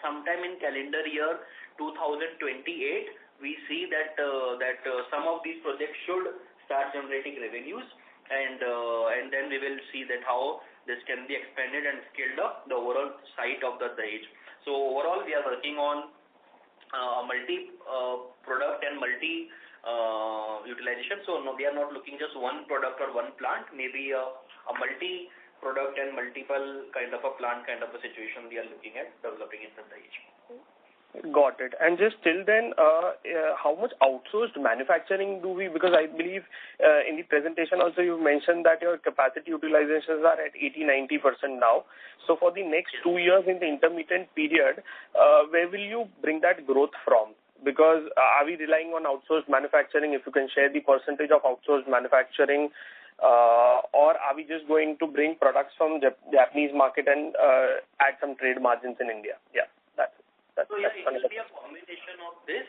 sometime in calendar year 2028, we see that some of these projects should start generating revenues, and then we will see that how this can be expanded and scaled up the overall site of the Dahej. So overall, we are working on multi product and multi utilization. So no, we are not looking just one product or one plant, maybe a multi-product and multiple kind of a plant kind of a situation we are looking at developing in Dahej. Got it. And just till then, how much outsourced manufacturing do we, because I believe in the presentation also you mentioned that your capacity utilizations are at 80-90% now. So for the next 2 years in the intermittent period, where will you bring that growth from? Because are we relying on outsourced manufacturing? If you can share the percentage of outsourced manufacturing, or are we just going to bring products from Japanese market and add some trade margins in India? Yeah. So yeah, it will be a combination of this.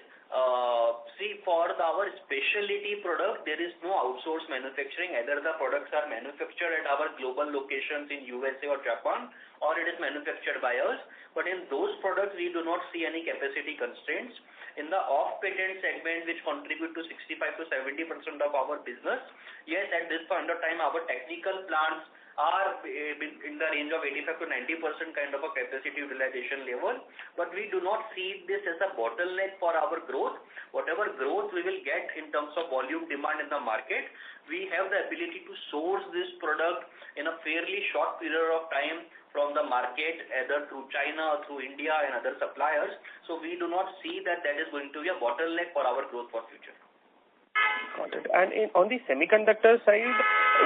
See, for our specialty product, there is no outsourced manufacturing. Either the products are manufactured at our global locations in USA or Japan, or it is manufactured by us. But in those products, we do not see any capacity constraints. In the off-patent segment, which contribute to 65 to 70% of our business, yes, at this point of time, our technical plants are in the range of 85 to 90% kind of a capacity utilization level, but we do not see this as a bottleneck for our growth. Whatever growth we will get in terms of volume demand in the market, we have the ability to source this product in a fairly short period of time from the market, either through China or through India and other suppliers. So we do not see that is going to be a bottleneck for our growth for future. Got it. And on the semiconductor side,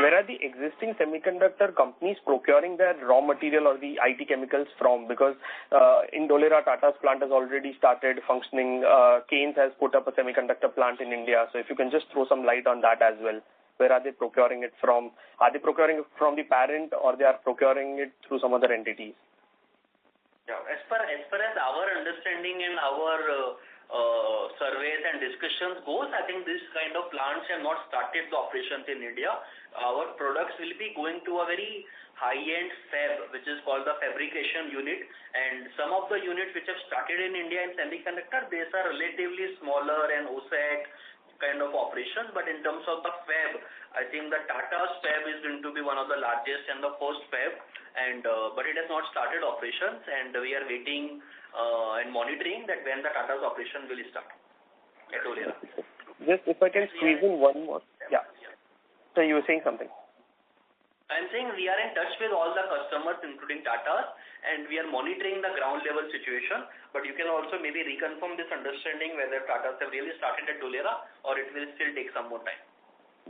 where are the existing semiconductor companies procuring their raw material or the IT chemicals from? Because in Dholera, Tata's plant has already started functioning. Keynes has put up a semiconductor plant in India. So if you can just throw some light on that as well. Where are they procuring it from? Are they procuring it from the parent, or they are procuring it through some other entities? Yeah, as far as our understanding and our surveys and discussions goes, I think this kind of plants have not started the operations in India. Our products will be going to a very high-end fab, which is called the fabrication unit, and some of the units which have started in India in semiconductor, these are relatively smaller and OSAT kind of operations, but in terms of the fab, I think the Tata's fab is going to be one of the largest and the first fab, and but it has not started operations, and we are waiting and monitoring that when the Tata's operation will start at Dholera. Just if I can squeeze in one more. Yeah. So you were saying something. I'm saying we are in touch with all the customers, including Tata's, and we are monitoring the ground level situation. But you can also maybe reconfirm this understanding whether Tata's have really started at Dholera or it will still take some more time.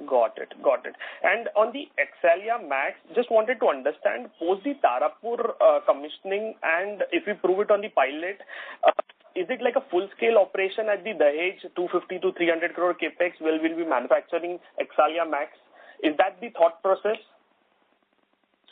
Got it. And on the Excalia Max, just wanted to understand, post the Tarapur commissioning, and if we prove it on the pilot, is it like a full-scale operation at the Dahej 250 to 300 crore capex where we'll be manufacturing Excalia Max? Is that the thought process?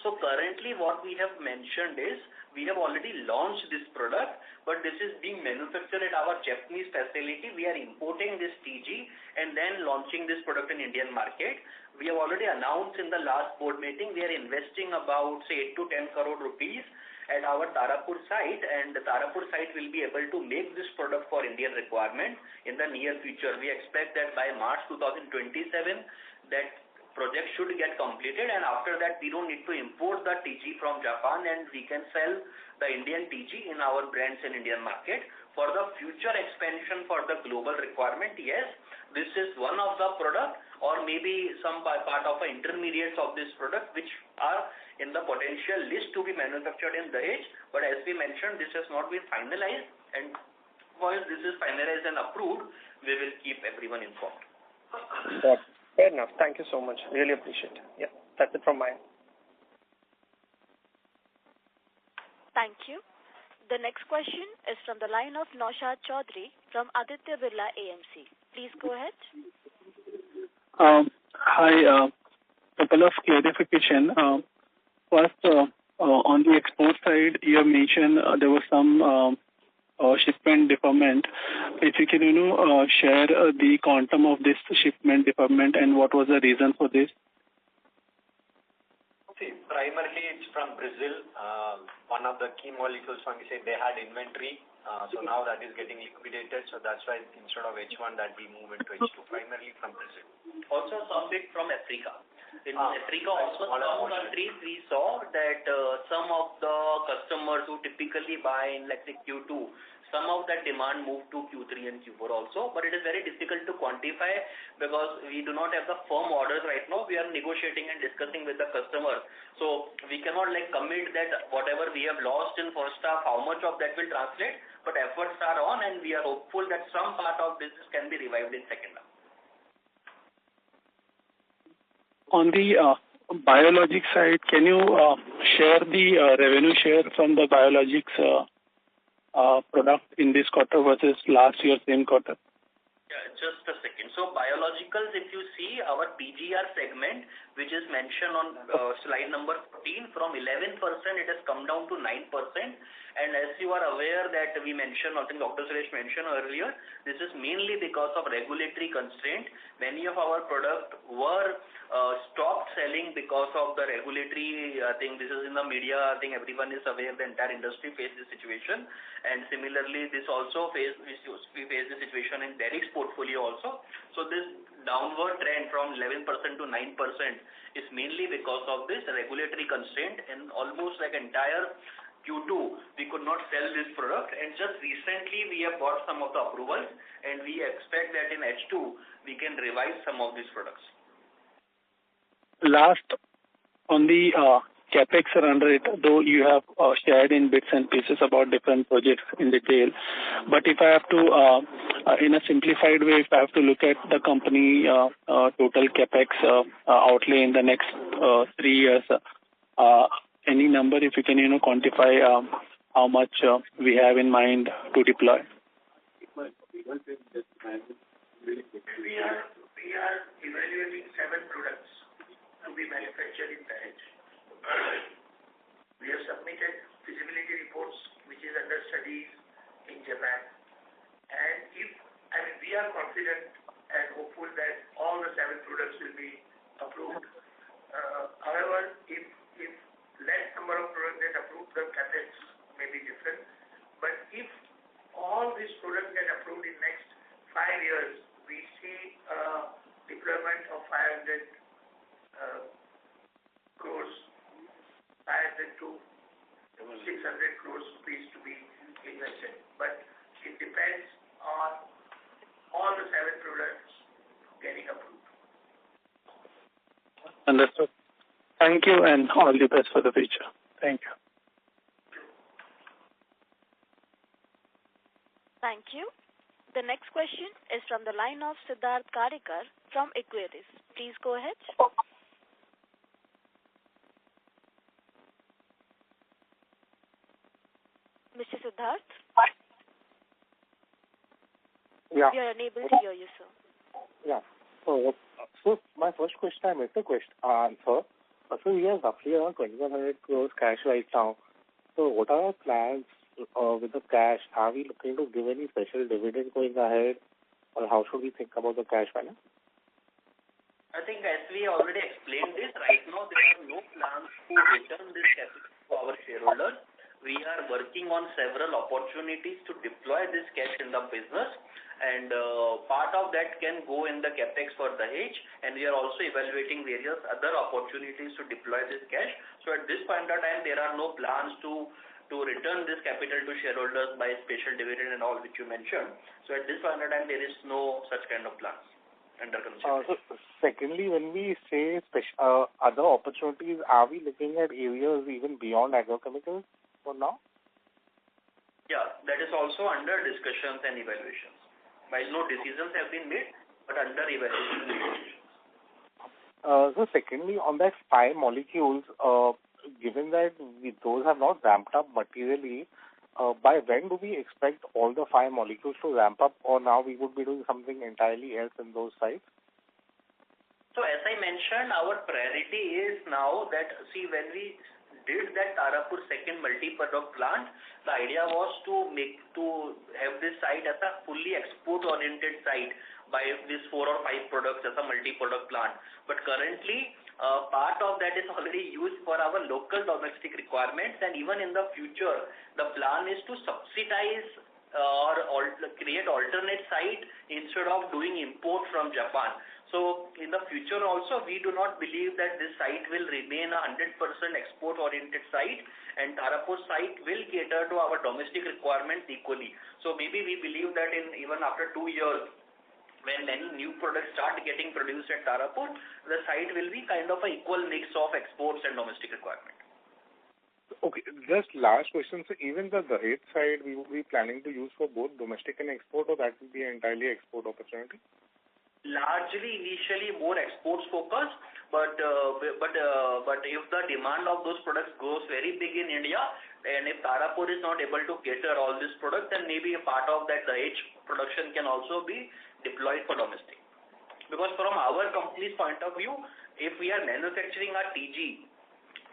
So currently what we have mentioned is we have already launched this product, but this is being manufactured at our Japanese facility. We are importing this TG and then launching this product in Indian market. We have already announced in the last board meeting we are investing about say 8 to 10 crore rupees at our Tarapur site, and the Tarapur site will be able to make this product for Indian requirement in the near future. We expect that by March 2027 that project should get completed, and after that we don't need to import the TG from Japan, and we can sell the Indian TG in our brands in Indian market. For the future expansion for the global requirement, yes, this is one of the product or maybe some part of the intermediates of this product which are in the potential list to be manufactured in Dahej, but as we mentioned, this has not been finalized, and once this is finalized and approved, we will keep everyone informed. Fair enough. Thank you so much. Really appreciate it. Yeah, that's it from my end. Thank you. The next question is from the line of Naushad Chaudhary from Aditya Birla AMC. Please go ahead. Hi, couple of clarification. First, on the export side, you have mentioned there was some shipment deferment. If you can, share the quantum of this shipment deferment and what was the reason for this? See, primarily it's from Brazil. One of the key molecules, when we say they had inventory, so now that is getting liquidated. So that's why instead of H1 that we move into H2, primarily from Brazil. Also some bit from Africa. In Africa also, some countries we saw that some of the customers who typically buy in let's say Q2, some of that demand moved to Q3 and Q4 also, but it is very difficult to quantify because we do not have the firm orders right now. We are negotiating and discussing with the customer. So we cannot commit that whatever we have lost in first half, how much of that will translate, but efforts are on and we are hopeful that some part of business can be revived in second half. On the biologics side, can you share the revenue share from the biologics product in this quarter versus last year same quarter? Yeah, just a second. So biologicals, if you see our PGR segment, which is mentioned on slide number 14, from 11% it has come down to 9%. And as you are aware that we mentioned, I think Dr. Suresh mentioned earlier, this is mainly because of regulatory constraint. Many of our products were stopped selling because of the regulatory. I think this is in the media. I think everyone is aware. The entire industry faced this situation. And similarly, we face the situation in Derek's portfolio also. So this downward trend from 11% to 9% is mainly because of this regulatory constraint, and almost entire Q2 we could not sell this product, and just recently we have got some of the approvals, and we expect that in H2 we can revive some of these products. Last, on the capex run rate, though you have shared in bits and pieces about different projects in detail, but if I have to, in a simplified way, if I have to look at the company total capex outlay in the next 3 years, any number if you can quantify how much we have in mind to deploy? We are evaluating 7 products to be manufactured in Dahej. We have submitted feasibility reports, which is under studies in Japan. And we are confident and hopeful that all the 7 products will be approved. However, if less number of products get approved, the capex may be different. But if all these products get approved in next 5 years, we see deployment of 500 crores, 500 to 600 crores rupees to be invested. But it depends on all the 7 products getting approved. Understood. Thank you and all the best for the future. Thank you. Thank you. The next question is from the line of Siddharth Karikar from Equirus. Please go ahead. Mr. Siddharth? Yeah. We are unable to hear you, sir. Yeah. So my first question, I missed the answer. So we have roughly around 2,100 crores cash right now. So what are our plans with the cash? Are we looking to give any special dividend going ahead, or how should we think about the cash balance? I think as we already explained this, right now there are no plans to return this capital to our shareholders. We are working on several opportunities to deploy this cash in the business, and part of that can go in the capex for Dahej, and we are also evaluating various other opportunities to deploy this cash. So at this point of time, there are no plans to return this capital to shareholders by special dividend and all which you mentioned. So at this point of time, there is no such kind of plans under consideration. So secondly, when we say other opportunities, are we looking at areas even beyond agrochemicals for now? Yeah, that is also under discussions and evaluations. While no decisions have been made, but under evaluation and evaluations. So secondly, on that 5 molecules, given that those have not ramped up materially, by when do we expect all the 5 molecules to ramp up, or now we would be doing something entirely else in those sites? So as I mentioned, our priority is now that, when we did that Tarapur second multi-product plant, the idea was to have this site as a fully export-oriented site by these 4 or 5 products as a multi-product plant. But currently, part of that is already used for our local domestic requirements, and even in the future, the plan is to subsidize or create alternate site instead of doing import from Japan. So in the future also, we do not believe that this site will remain a 100% export-oriented site, and Tarapur site will cater to our domestic requirements equally. So maybe we believe that even after 2 years, when many new products start getting produced at Tarapur, the site will be kind of an equal mix of exports and domestic requirement. Okay, just last question. So even the Dahej side, we will be planning to use for both domestic and export, or that will be an entirely export opportunity? Largely initially more exports focused, but if the demand of those products grows very big in India, and if Tarapur is not able to cater all these products, then maybe a part of that Dahej production can also be deployed for domestic. Because from our company's point of view, if we are manufacturing a TG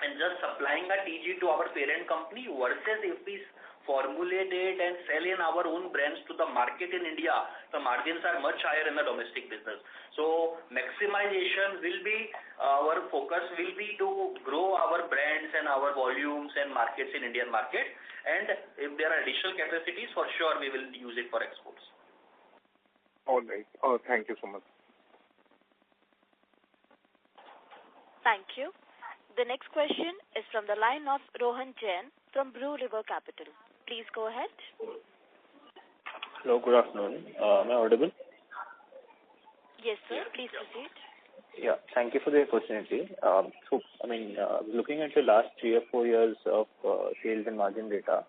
and just supplying a TG to our parent company versus if we formulate it and sell in our own brands to the market in India, the margins are much higher in the domestic business. So maximization will be, our focus will be to grow our brands and our volumes and markets in Indian market. And if there are additional capacities, for sure we will use it for exports. All right. Oh, thank you so much. Thank you. The next question is from the line of Rohan Jain from Blue River Capital. Please go ahead. Hello, good afternoon. Am I audible? Yes, sir. Please proceed. Yeah, thank you for the opportunity. Looking at the last 3 or 4 years of sales and margin data,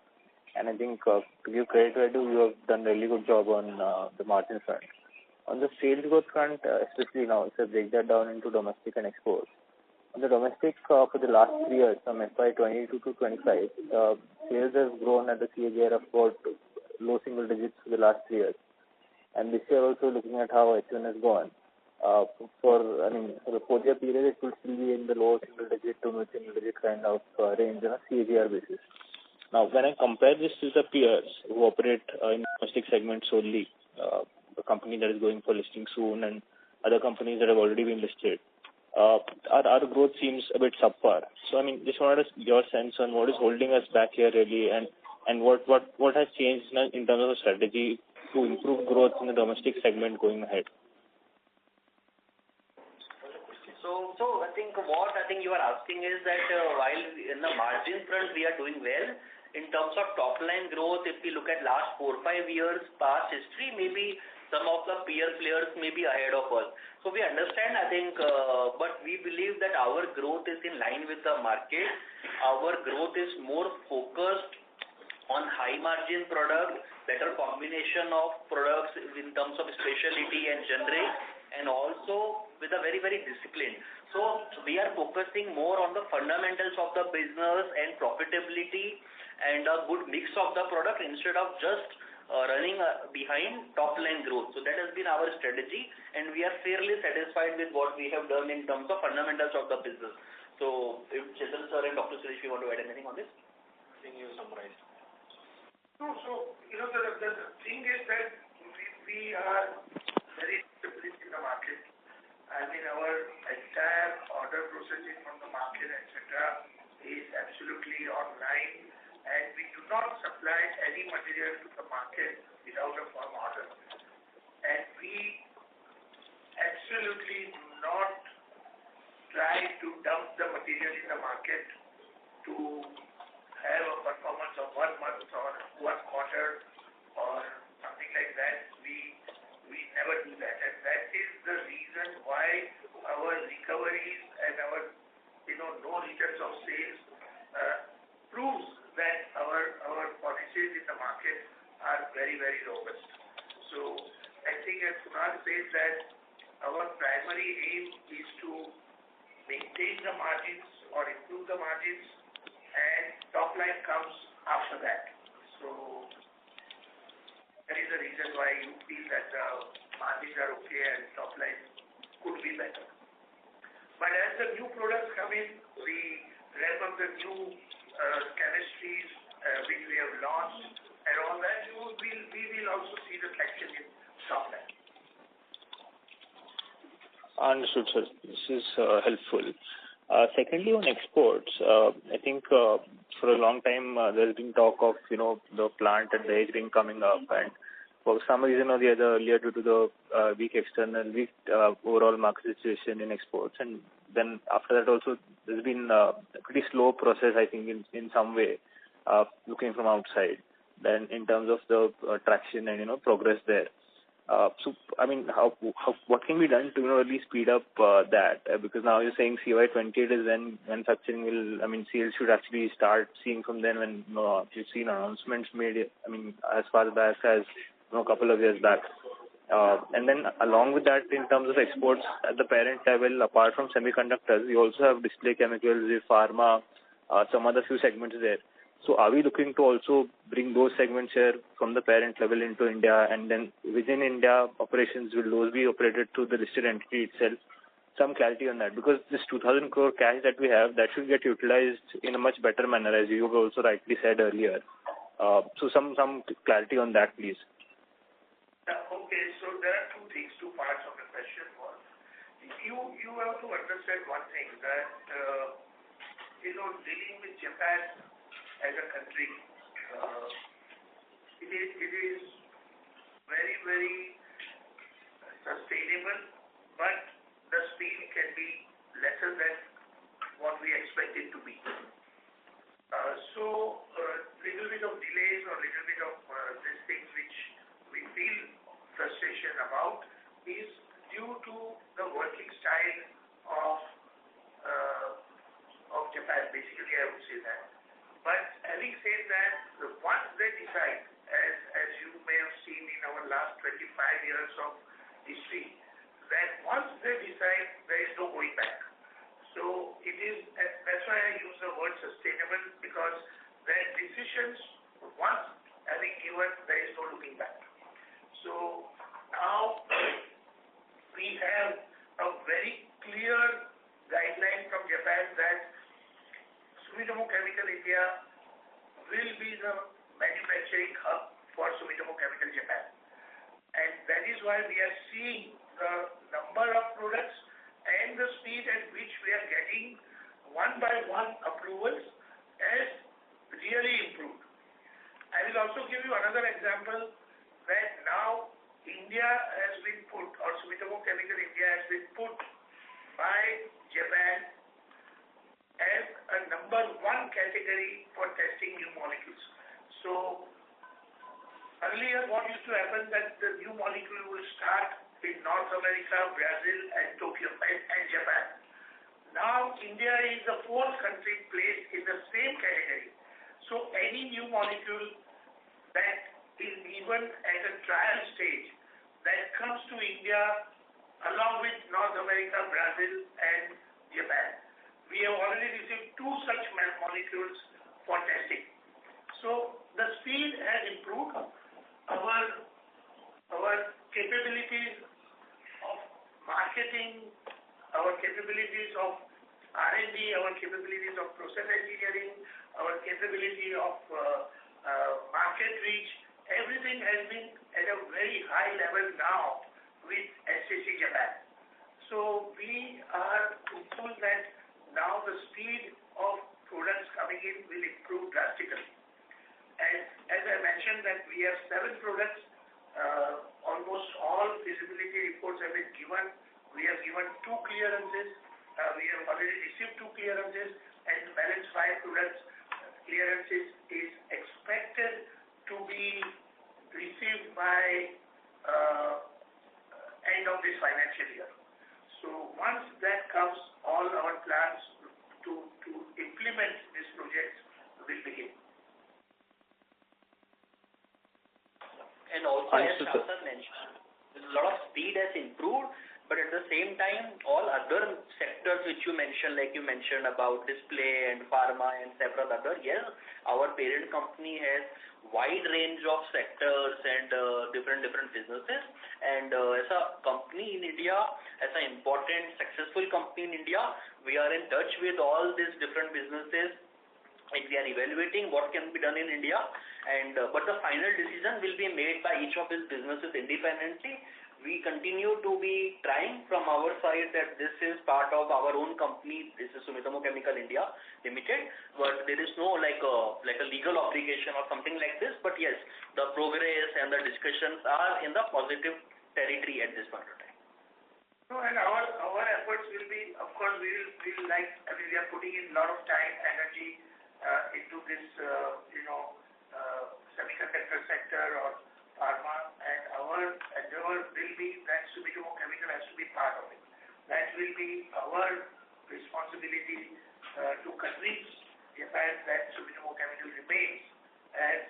and I think to give credit where due, you have done a really good job on the margin front. On the sales growth front, especially now, if I break that down into domestic and exports, on the domestic for the last 3 years, from FY 22 to 25, sales has grown at a CAGR of about low single digits for the last 3 years. And this year also looking at how H1 has gone, for the 4-year period, it will still be in the low single digit to mid single digit kind of range on a CAGR basis. Now, when I compare this to the peers who operate in domestic segment solely, the company that is going for listing soon and other companies that have already been listed, our growth seems a bit subpar. So, just wanted your sense on what is holding us back here really, and what has changed in terms of strategy to improve growth in the domestic segment going ahead. So I think what you are asking is that while in the margin front we are doing well, in terms of top line growth, if we look at last 4-5 years past history, maybe some of the peer players may be ahead of us. So we understand, but we believe that our growth is in line with the market. Our growth is more focused on high margin products, better combination of products in terms of specialty and generic, and also with a very, very disciplined. So we are focusing more on the fundamentals of the business and profitability and a good mix of the product instead of just running behind top line growth. So that has been our strategy, and we are fairly satisfied with what we have done in terms of fundamentals of the business. So if Chetan sir and Dr. Suresh, you want to add anything on this? I think you summarized. No, so the thing is that we are very disciplined in the market. Our entire order processing from the market, etc., is absolutely online, and we do not supply any material to the market without a firm order. And we absolutely do not try to dump the material in the market to have a performance of 1 month or 1 quarter or something like that. We never do that, and that is the reason why our recoveries and our no returns of sales proves that our policies in the market are very, very robust. So I think as Kunal says that our primary aim is to maintain the margins or improve the margins, and top line comes after that. So that is the reason why you feel that the margins are okay and top line could be better. But as the new products come in, we ramp up the new chemistries which we have launched and all that, we will also see the traction in top line. Understood, sir. This is helpful. Secondly, on exports, I think for a long time there's been talk of the plant at Dahej being coming up, and for some reason or the other earlier due to the weak overall market situation in exports, and then after that also there's been a pretty slow process, I think, in some way, looking from outside, then in terms of the traction and progress there. So I mean, what can be done to really speed up that? Because now you're saying CY28 is when manufacturing sales should actually start seeing from then, when you've seen announcements made. As far back as a couple of years back. And then along with that, in terms of exports at the parent level, apart from semiconductors, we also have display chemicals, pharma, some other few segments there. So are we looking to also bring those segments here from the parent level into India, and then within India operations, will those be operated through the listed entity itself? Some clarity on that, because this 2,000 crore cash that we have, that should get utilized in a much better manner, as you also rightly said earlier. So some clarity on that, please. Okay, so there are two parts of the question. One, you have to understand one thing, that dealing with Japan as a country, it is very, very sustainable, but the speed can be lesser than what we expect it to be. So little bit of delays or little bit of these things which we feel frustration about is due to the working style of Japan. Basically, I would say that. But having said that, once they decide, as you may have seen in our last 25 years of history, that once they decide, there is no going back. So it is, that's why I use the word sustainable, because their decisions, once having given, there is no looking back. So now we have a very clear guideline from Japan that Sumitomo Chemical India will be the manufacturing hub for Sumitomo Chemical Japan. And that is why we are seeing the number of products and the speed at which we are getting one by one approvals has really improved. I will also give you another example, that now India has been put, or Sumitomo Chemical India has been put by Japan as a number one category for testing new molecules. So earlier what used to happen, that the new molecule will start in North America, Brazil and Tokyo and Japan. Now India is the fourth country placed in the same category. So any new molecule that is even at a trial stage that comes to India along with North America, Brazil and Japan. We have already received 2 such molecules for testing. So the speed has improved. Our capabilities of marketing, our capabilities of R&D, our capabilities of process engineering, our capability of market reach, everything has been at a very high level now with SCC Japan. So we are hopeful that now the speed of products coming in will improve drastically. As I mentioned, that we have 7 products, almost all feasibility reports have been given. We have given 2 clearances. We have already received 2 clearances, and the balance 5 products clearances is expected to be received by end of this financial year. So once that comes, all our plans to implement these projects will begin. And also, as Shashank mentioned, a lot of speed has improved, but at the same time, all other sectors which you mentioned, like you mentioned about display and pharma and several other, yes, our parent company has wide range of sectors and different businesses. And as a company in India, as an important successful company in India, we are in touch with all these different businesses, and we are evaluating what can be done in India. And but the final decision will be made by each of these businesses independently. We continue to be trying from our side that this is part of our own company. This is Sumitomo Chemical India Limited, but there is no like a legal obligation or something like this. But yes, the progress and the discussions are in the positive territory at this point of time. No, and our efforts will be, of course, we are putting in a lot of time, energy into this, semiconductor sector or pharma, and our endeavor will be that Sumitomo Chemical has to be part of it. That will be our responsibility to convince Japan that Sumitomo Chemical remains as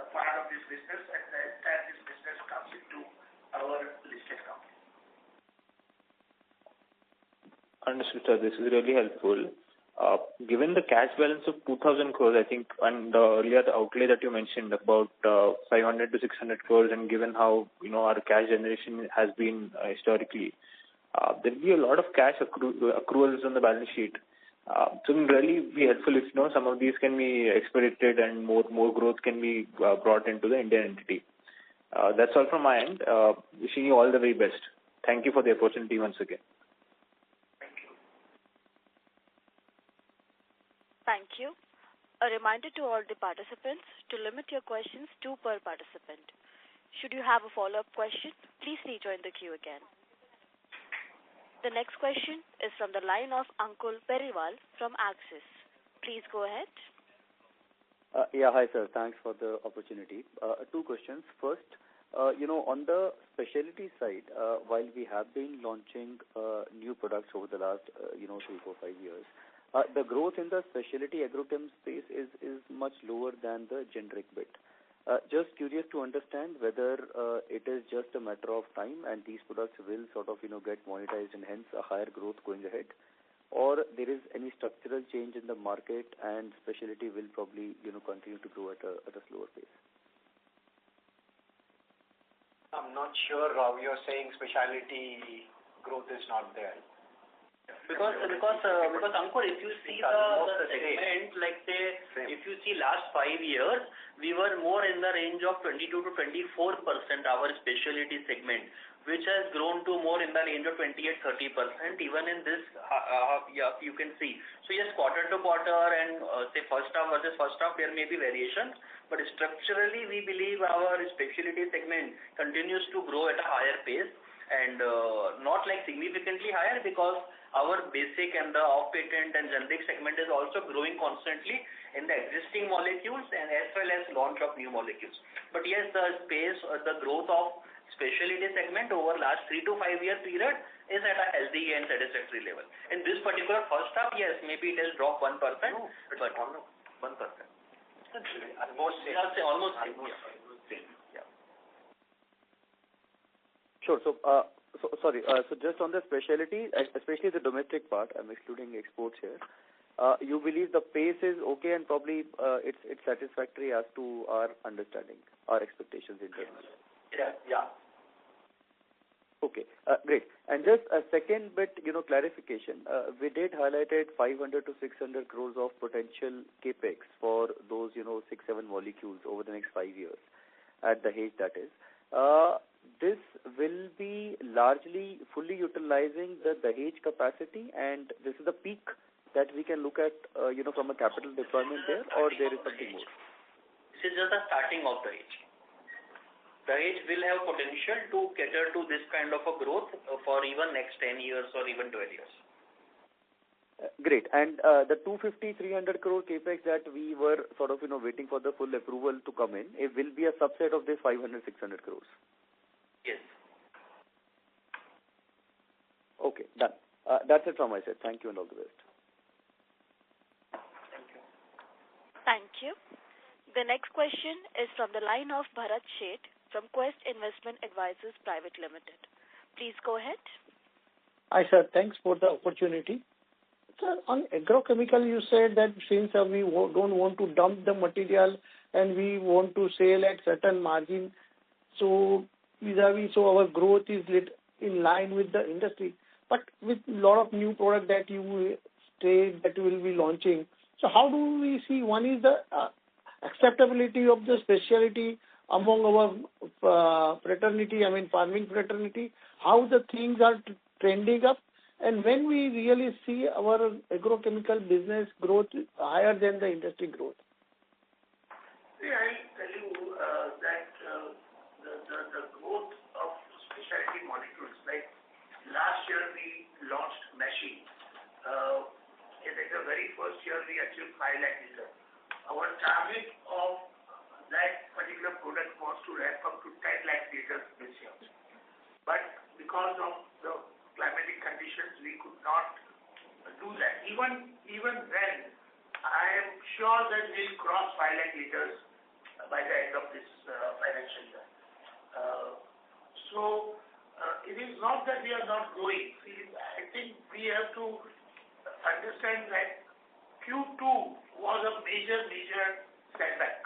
a part of this business and that this business comes into our listed company. Understood, sir. This is really helpful. Given the cash balance of 2,000 crores, I think, and the earlier outlay that you mentioned about 500 to 600 crores, and given how our cash generation has been historically, there will be a lot of cash accruals on the balance sheet. So it will really be helpful if some of these can be expedited and more growth can be brought into the Indian entity. That's all from my end. Wishing you all the very best. Thank you for the opportunity once again. Thank you. A reminder to all the participants to limit your questions 2 per participant. Should you have a follow-up question, please rejoin the queue again. The next question is from the line of Ankur Periwal from Axis. Please go ahead. Hi sir. Thanks for the opportunity. 2 questions. First, on the specialty side, while we have been launching new products over the last 3, 4, 5 years, the growth in the specialty agrochem space is much lower than the generic bit. Just curious to understand whether it is just a matter of time and these products will sort of get monetized and hence a higher growth going ahead, or there is any structural change in the market and specialty will probably continue to grow at a slower pace. I'm not sure how you're saying specialty growth is not there. Because Ankur, if you see the segment, like say, if you see last 5 years, we were more in the range of 22 to 24% our specialty segment, which has grown to more in the range of 28-30%. Even in this, you can see. So yes, quarter to quarter and say first half versus first half, there may be variations, but structurally we believe our specialty segment continues to grow at a higher pace and not like significantly higher because our basic and the off-patent and generic segment is also growing constantly in the existing molecules and as well as launch of new molecules. But yes, the space, the growth of specialty segment over last 3 to 5 year period is at a healthy and satisfactory level. In this particular first half, yes, maybe it has dropped 1%. No, but 1%. Almost same. Yeah, almost same. Yeah. Sure. So just on the specialty, especially the domestic part, I'm excluding exports here. You believe the pace is okay and probably it's satisfactory as to our understanding, our expectations internally. Yeah. Okay, great. And just a second bit, clarification. We did highlighted 500 to 600 crores of potential capex for those, 6-7 molecules over the next 5 years at the Dahej, that is. This will be largely fully utilizing the Dahej capacity, and this is the peak that we can look at, from a capital deployment there, or there is something more? This is just the starting of Dahej. Dahej will have potential to cater to this kind of a growth for even next 10 years or even 12 years. Great. And the 250-300 crore capex that we were sort of, waiting for the full approval to come in, it will be a subset of this 500-600 crores. Yes. Okay, done. That's it from my side. Thank you and all the best. Thank you. Thank you. The next question is from the line of Bharat Sheth from Quest Investment Advisors Private Limited. Please go ahead. Hi, sir. Thanks for the opportunity. Sir, on agrochemical, you said that since we don't want to dump the material and we want to sell at certain margin, so so our growth is in line with the industry. But with a lot of new product that you state that you will be launching, so how do we see? One is the acceptability of the specialty among our fraternity, I mean farming fraternity, how the things are trending up, and when we really see our agrochemical business growth higher than the industry growth? See, I'll tell you that the growth of specialty molecules, like last year we launched Meshi. In the very first year we achieved 5 lakh liters. Our target of that particular product was to ramp up to 10 lakh liters this year. But because of the climatic conditions, we could not do that. Even then, I am sure that we'll cross 5 lakh liters by the end of this financial year. It is not that we are not growing. See, I think we have to understand that Q2 was a major setback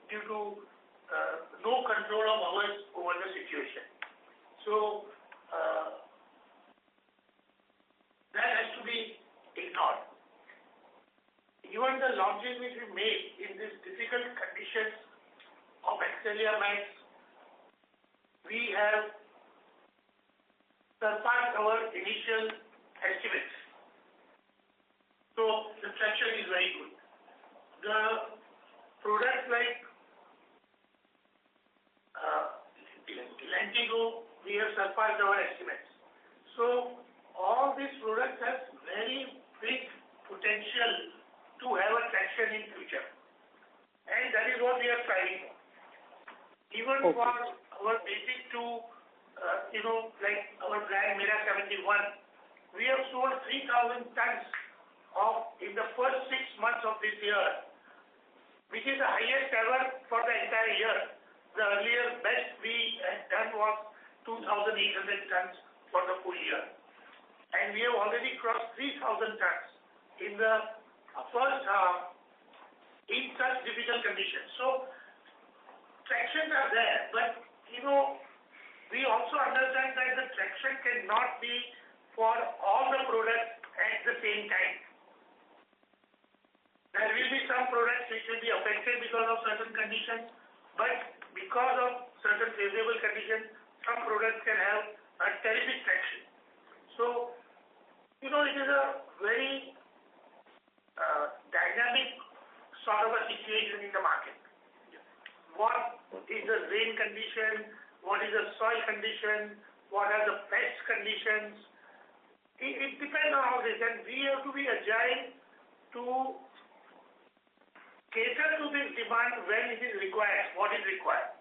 due to no control of ours over the situation. That has to be ignored. Even the launches which we made in these difficult conditions of Excelia Max, we have surpassed our initial estimates. So the traction is very good. The products like Lentigo, we have surpassed our estimates. So all these products have very big potential to have a traction in future. And that is what we are striving for. Even for our basic two, like our brand Mera 71, we have sold 3,000 tons in the first 6 months of this year, which is the highest ever for the entire year. The earlier best we had done was 2,800 tons for the full year. And we have already crossed 3,000 tons in the first half in such difficult conditions. So tractions are there, but we also understand that the traction cannot be for all the products at the same time. There will be some products which will be affected because of certain conditions, but because of certain favorable conditions, some products can have a terrific traction. So, it is a very dynamic sort of a situation in the market. What is the rain condition? What is the soil condition? What are the pest conditions? It depends on all this, and we have to be agile to cater to this demand when it is required, what is required.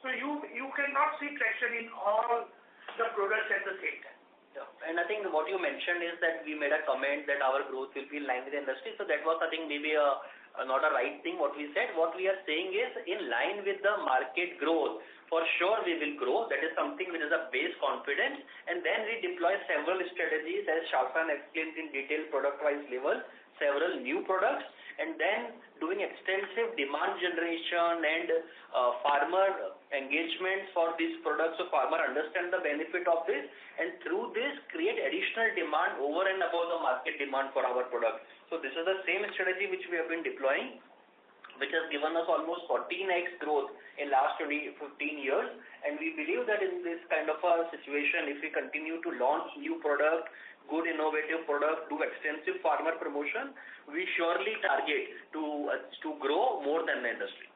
So you cannot see traction in all the products at the same time. Yeah. And I think what you mentioned is that we made a comment that our growth will be in line with the industry. So that was, I think, maybe not a right thing what we said. What we are saying is in line with the market growth. For sure we will grow. That is something which is a base confidence. And then we deploy several strategies as Shashan explained in detail product-wise level, several new products, and then doing extensive demand generation and farmer engagement for these products, so farmer understand the benefit of this, and through this create additional demand over and above the market demand for our product. So this is the same strategy which we have been deploying, which has given us almost 14x growth in last 15 years, and we believe that in this kind of a situation, if we continue to launch new product, good innovative product, do extensive farmer promotion, we surely target to grow more than the industry.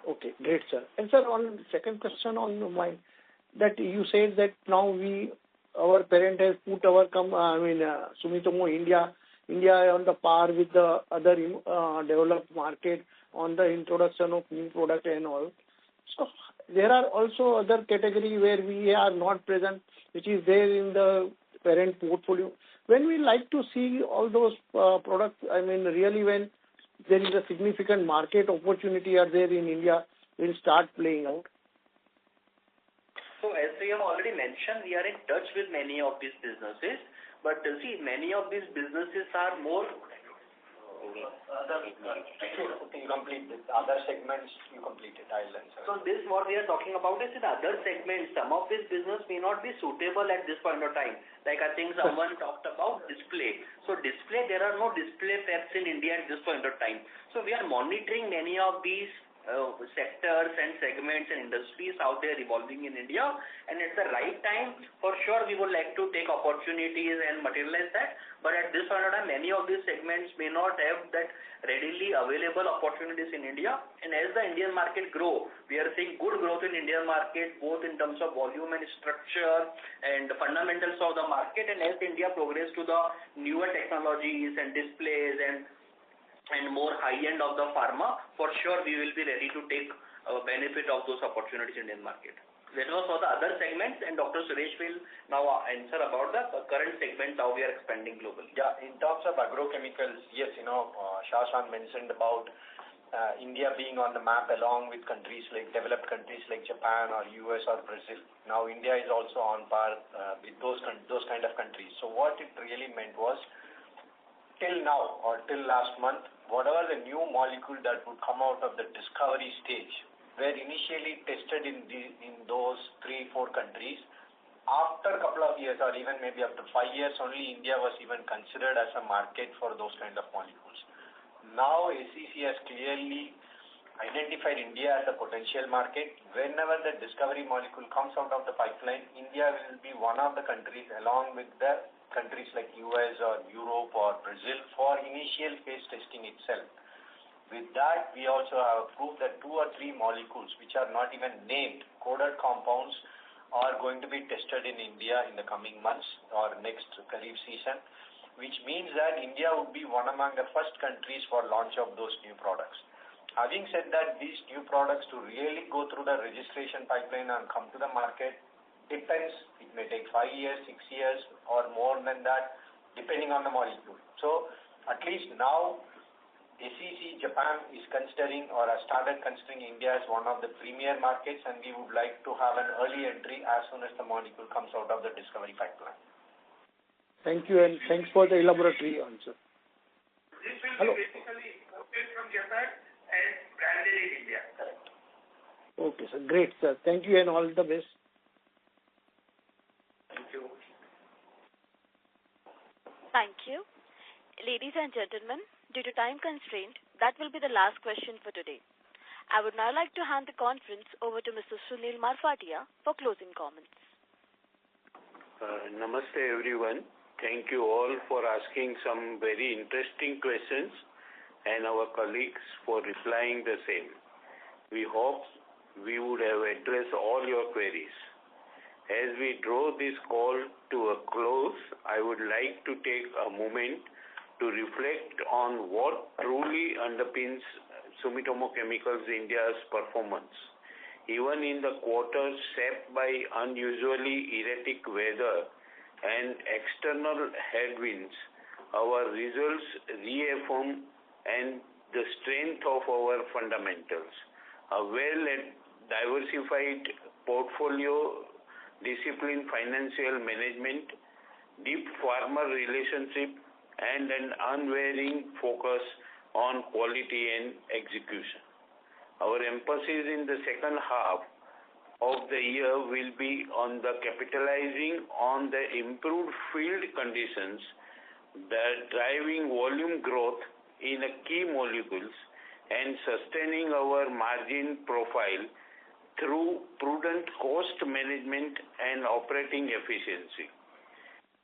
Okay, great, sir. And sir, on second question on my, that you said that now our parent has put our Sumitomo India on the par with the other developed market on the introduction of new product and all. So there are also other category where we are not present, which is there in the parent portfolio. When we like to see all those products, really when there is a significant market opportunity are there in India, will start playing out. So as we have already mentioned, we are in touch with many of these businesses, but see, many of these businesses are more complete this. Other segments you completed. I'll answer. So this what we are talking about is in other segments. Some of this business may not be suitable at this point of time. Like I think someone talked about display. So display, there are no display fabs in India at this point of time. So we are monitoring many of these sectors and segments and industries, how they are evolving in India. And at the right time, for sure, we would like to take opportunities and materialize that. But at this point of time, many of these segments may not have that readily available opportunities in India. And as the Indian market grow, we are seeing good growth in Indian market, both in terms of volume and structure and the fundamentals of the market. And as India progress to the newer technologies and displays and more high-end of the pharma, for sure we will be ready to take benefit of those opportunities in Indian market. That was for the other segments, and Dr. Suresh will now answer about the current segment, how we are expanding globally. Yeah, in terms of agrochemicals, yes, Shashank mentioned about India being on the map along with countries like developed countries like Japan or US or Brazil. Now India is also on par with those kind of countries. So what it really meant was, till now or till last month, whatever the new molecule that would come out of the discovery stage were initially tested in those 3-4 countries. After a couple of years or even maybe after 5 years only, India was even considered as a market for those kind of molecules. Now SEC has clearly identified India as a potential market. Whenever the discovery molecule comes out of the pipeline, India will be one of the countries along with the countries like US or Europe or Brazil for initial phase testing itself. With that, we also have proved that 2 or 3 molecules which are not even named coded compounds are going to be tested in India in the coming months or next Kharif season, which means that India would be one among the first countries for launch of those new products. Having said that, these new products to really go through the registration pipeline and come to the market depends. It may take 5 years, 6 years or more than that depending on the molecule. So at least now SEC Japan is considering or has started considering India as one of the premier markets, and we would like to have an early entry as soon as the molecule comes out of the discovery pipeline. Thank you, and thanks for the elaboratory answer. This will be basically imported from Japan and branded in India. Correct. Okay, sir. Great, sir. Thank you and all the best. Thank you. Thank you. Ladies and gentlemen, due to time constraint, that will be the last question for today. I would now like to hand the conference over to Mr. Sunil Marfatia for closing comments. Namaste everyone. Thank you all for asking some very interesting questions and our colleagues for replying the same. We hope we would have addressed all your queries. As we draw this call to a close, I would like to take a moment to reflect on what truly underpins Sumitomo Chemicals India's performance. Even in the quarter shaped by unusually erratic weather and external headwinds, our results reaffirm and the strength of our fundamentals. A well-diversified portfolio, disciplined financial management, deep farmer relationship, and an unwavering focus on quality and execution. Our emphasis in the second half of the year will be on the capitalizing on the improved field conditions, the driving volume growth in key molecules, and sustaining our margin profile through prudent cost management and operating efficiency.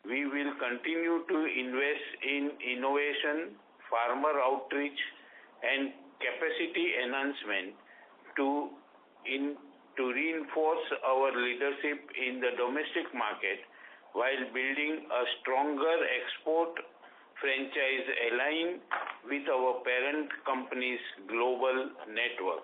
We will continue to invest in innovation, farmer outreach, and capacity enhancement to reinforce our leadership in the domestic market while building a stronger export franchise aligned with our parent company's global network.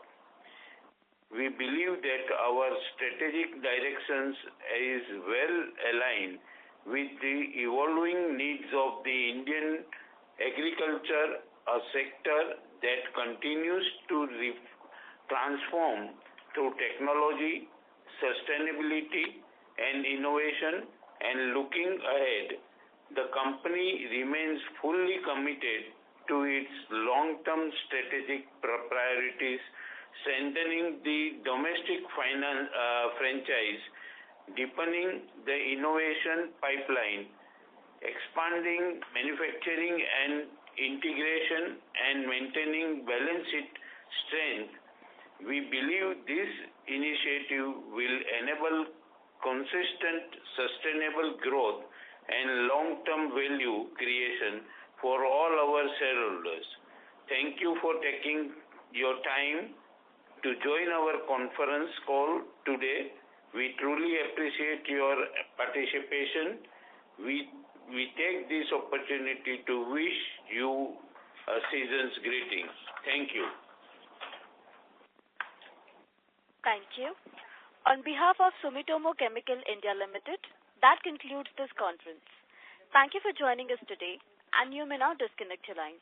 We believe that our strategic directions is well aligned with the evolving needs of the Indian agriculture, a sector that continues to transform through technology, sustainability, and innovation. And looking ahead, the company remains fully committed to its long-term strategic priorities, strengthening the domestic franchise, deepening the innovation pipeline, expanding manufacturing and integration, and maintaining balance sheet strength We believe this initiative will enable consistent, sustainable growth and long-term value creation for all our shareholders. Thank you for taking your time to join our conference call today. We truly appreciate your participation. We take this opportunity to wish you a season's greetings. Thank you. Thank you. On behalf of Sumitomo Chemical India Limited, that concludes this conference. Thank you for joining us today, and you may now disconnect your lines.